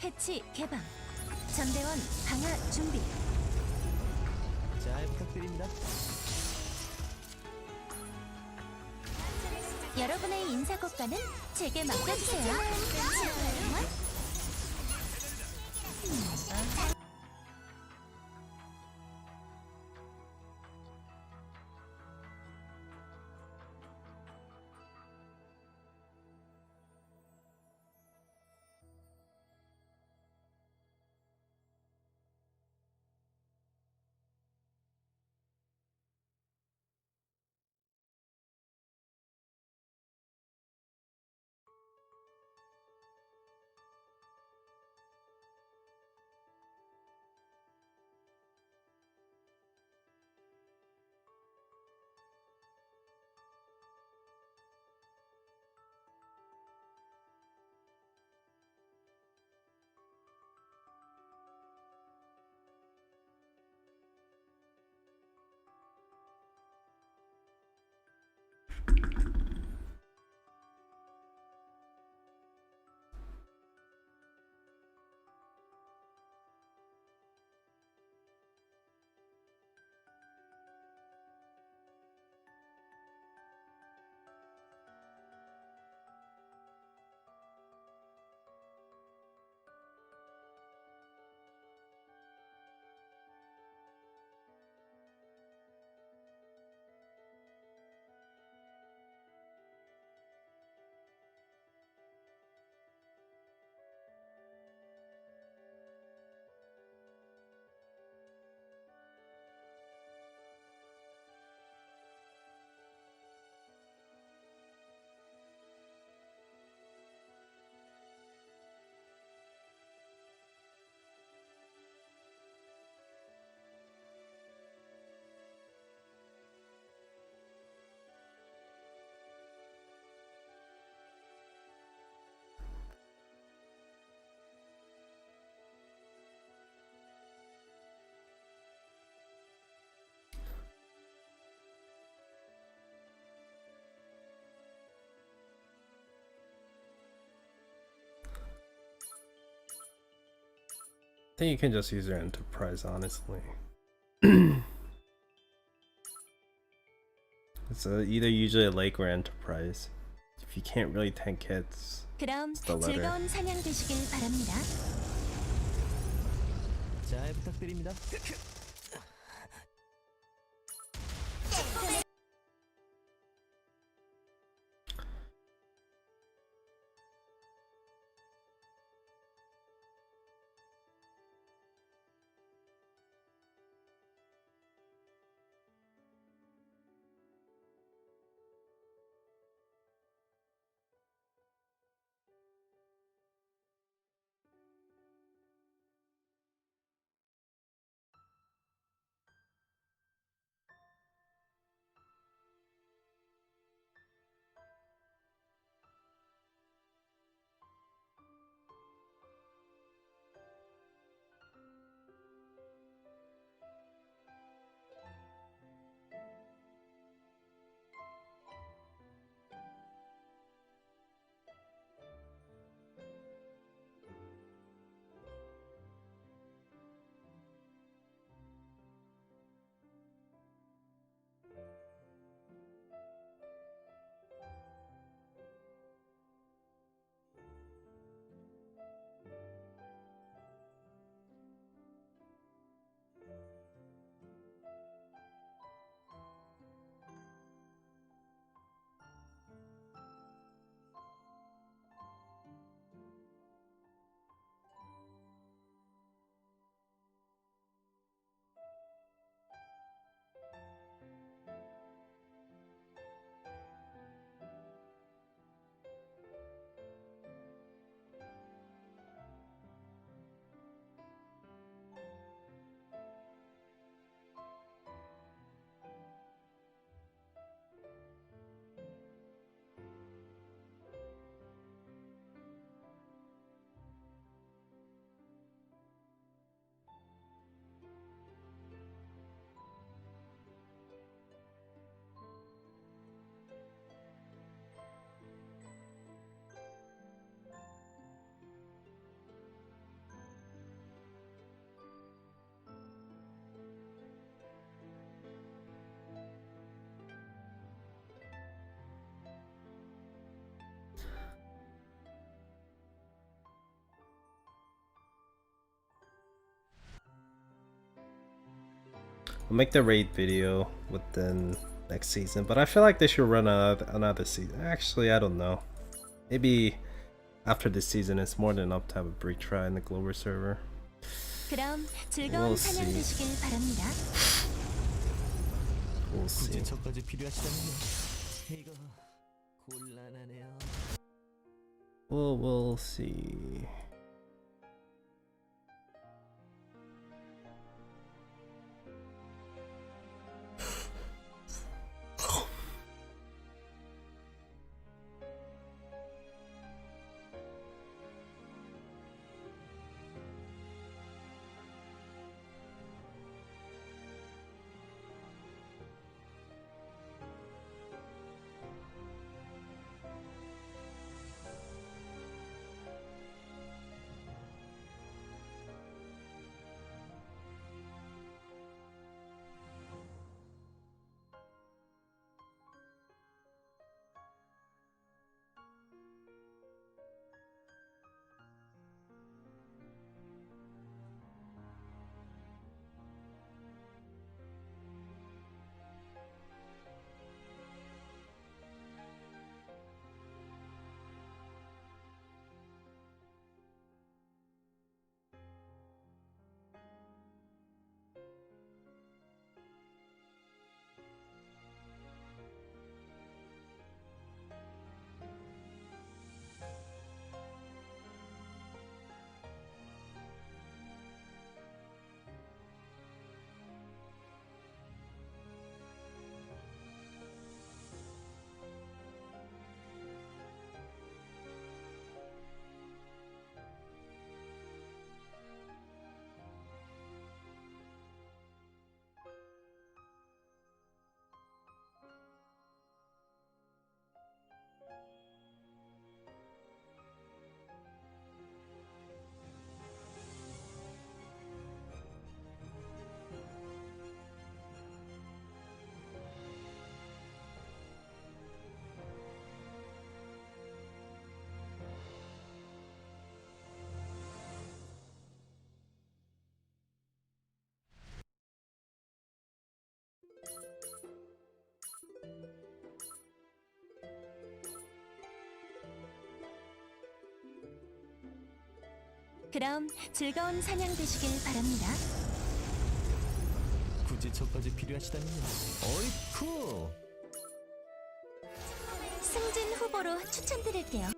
패치 개방. 전대원 강화 준비. 잘 부탁드립니다. 여러분의 인사고과는 제게 맡겨주세요. think you can just use your enterprise, honestly. It's either usually a lake or enterprise. If you can't really tank hits, 그럼 it's the letter. 즐거운 사냥 되시길 바랍니다. 잘 부탁드립니다. We'll make the raid video within next season, but I feel like they should run another season. Actually, I don't know. Maybe after this season, it's more than enough to have a break try in the global server. 그럼 즐거운 We'll 사냥 see. 되시길 바랍니다. We'll see. 굳이 저까지 필요하시다면요. 이거 곤란하네요. We'll see. 그럼 즐거운 사냥 되시길 바랍니다. 굳이 저까지 필요하시다면요. 어이쿠. 승진 후보로 추천드릴게요.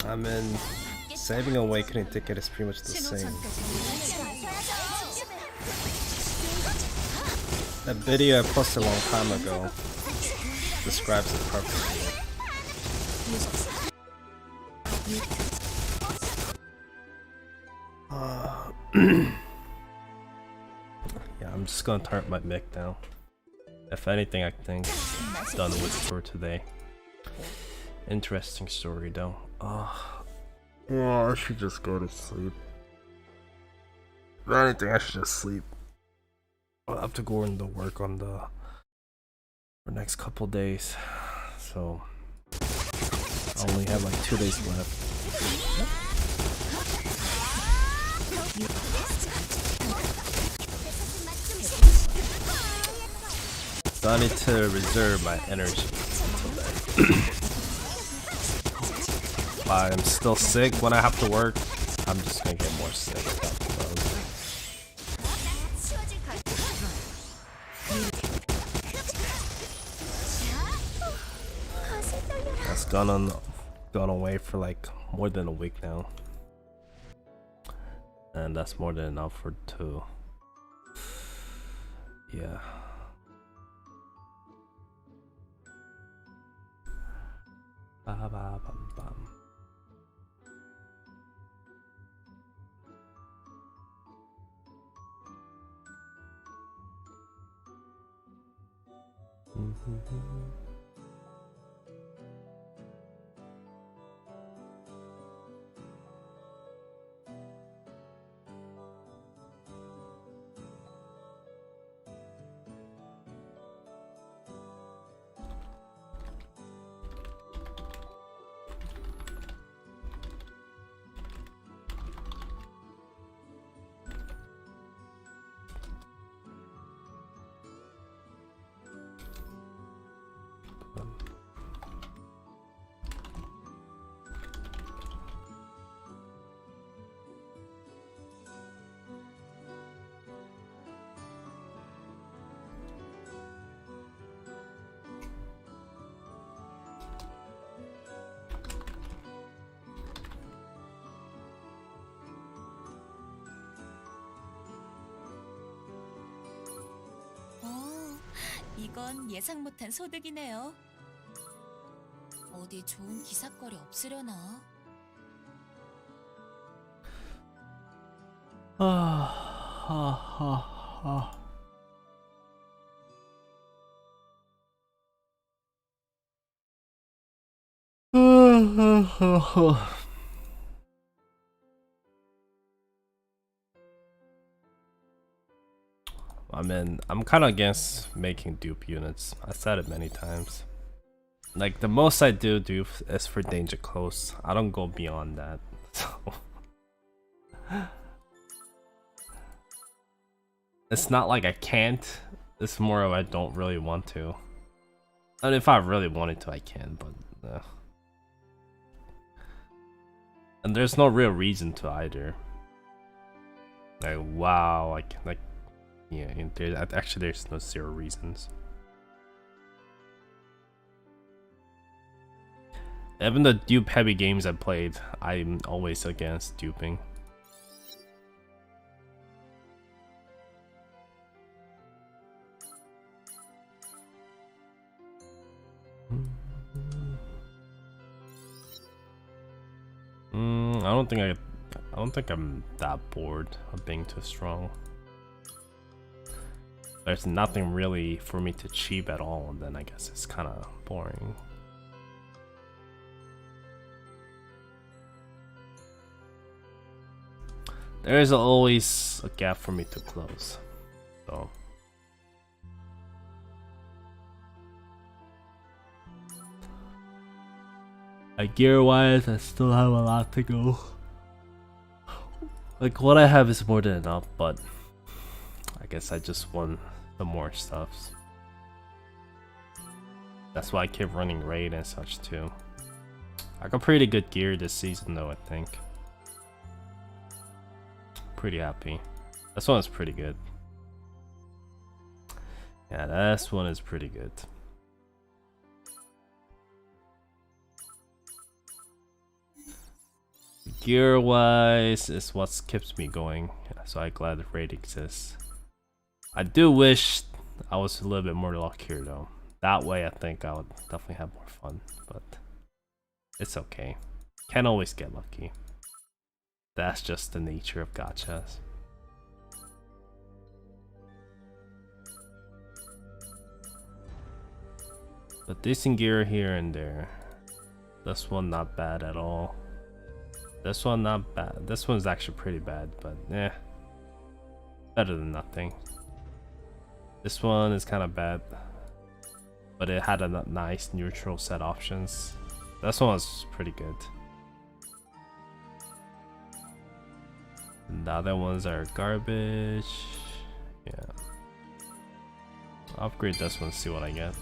I mean, saving awakening ticket is pretty much the same. That video I posted a long time ago describes it perfectly. Yeah, I'm just gonna turn my mic down. If anything, I think I'm done with for today. Interesting story though. Oh, I should just go to sleep. If anything, I should just sleep. I'll have to go into work on the next couple days, so I only have like 2 days left. So I need to reserve my energy until then. I'm still sick when I have to work. I'm just gonna get more sick. That's gone away for like more than a week now, and that's more than enough for two. Yeah. Ba ba bum bum. 이건 예상 못한 소득이네요. 어디 좋은 기사거리 없으려나? I mean, I'm kind of against making dupe units. I said it many times. Like, the most I do dupe is for danger close. I don't go beyond that. So it's not like I can't. It's more of I don't really want to. And if I really wanted to, I can, but and there's no real reason to either. Like, wow, like yeah, there's no zero reasons. Even the dupe heavy games I played, I'm always against duping. I don't think I'm that bored of being too strong. There's nothing really for me to achieve at all, and then I guess it's kind of boring. There is always a gap for me to close, so. Gear wise, I still have a lot to go. Like, what I have is more than enough, but I guess I just want some more stuffs. That's why I keep running raid and such too. I got pretty good gear this season though, I think. Pretty happy. This one is pretty good. Yeah, this one is pretty good. Gear wise is what keeps me going, so I'm glad the raid exists. I do wish I was a little bit more luckier though. That way I think I would definitely have more fun, but it's okay. Can't always get lucky. That's just the nature of gachas. But decent gear here and there. This one not bad at all. This one not bad. This one's actually pretty bad, but eh. Better than nothing. This one is kind of bad, but it had a nice neutral set options. This one was pretty good. And the other ones are garbage. Yeah. I'll upgrade this one, see what I get.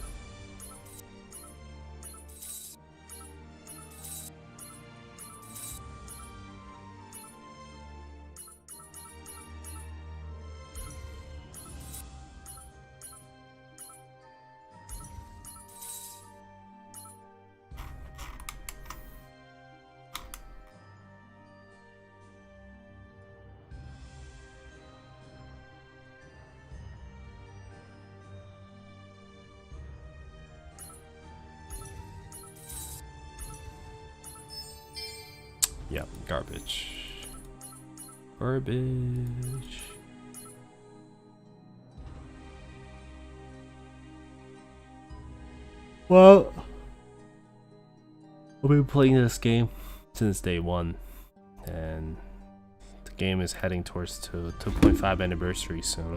Yep, garbage. Garbage. Well, I've been playing this game since day one, and the game is heading towards to 2.5 anniversary soon.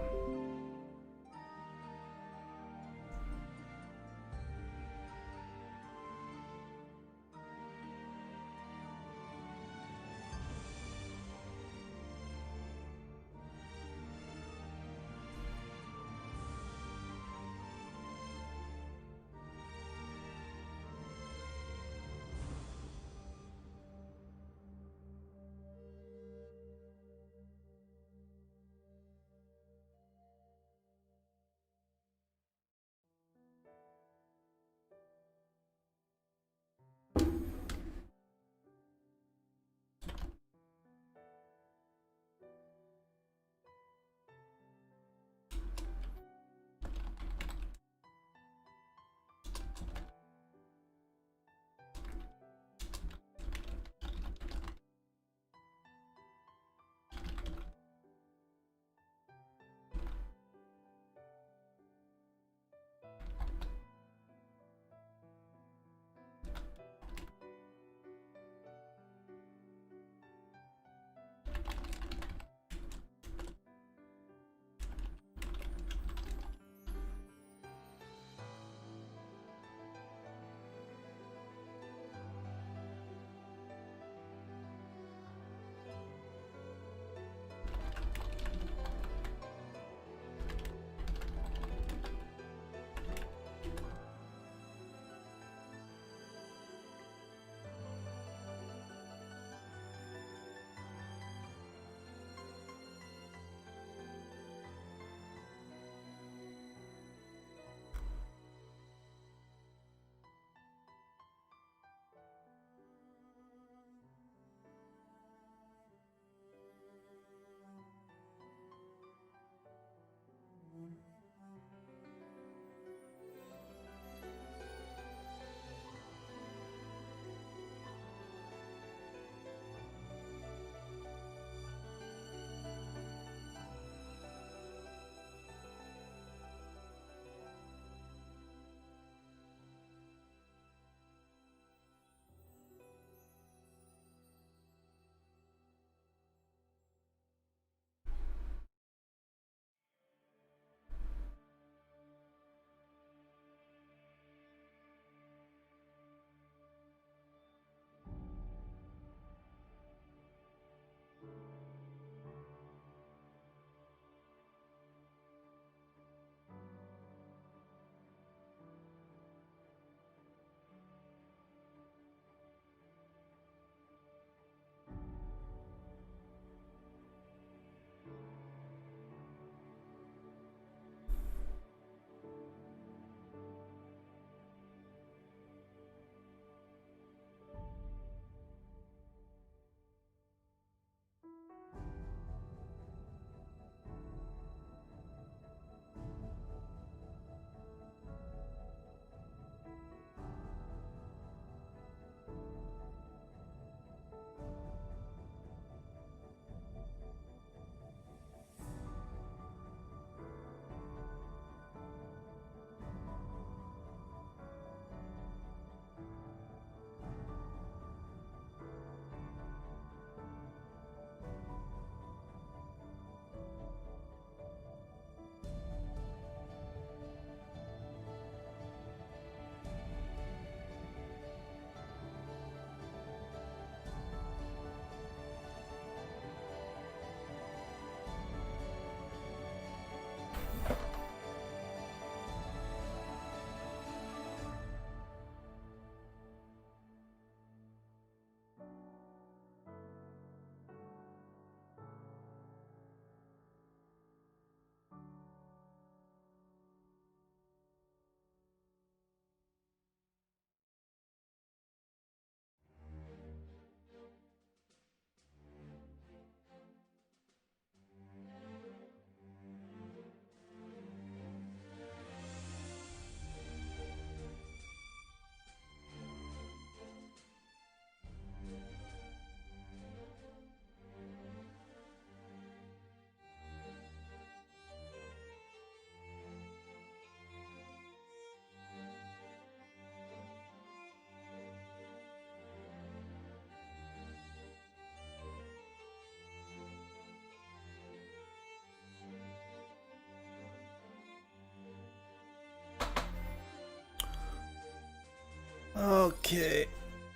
Okay.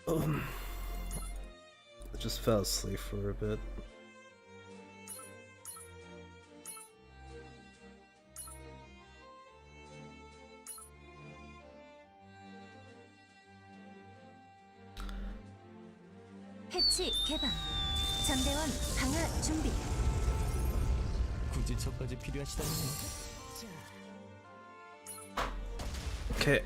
I just fell asleep for a bit. 해치 개방. 전대원 방어 준비. 굳이 저까지 필요하시다면요. Okay.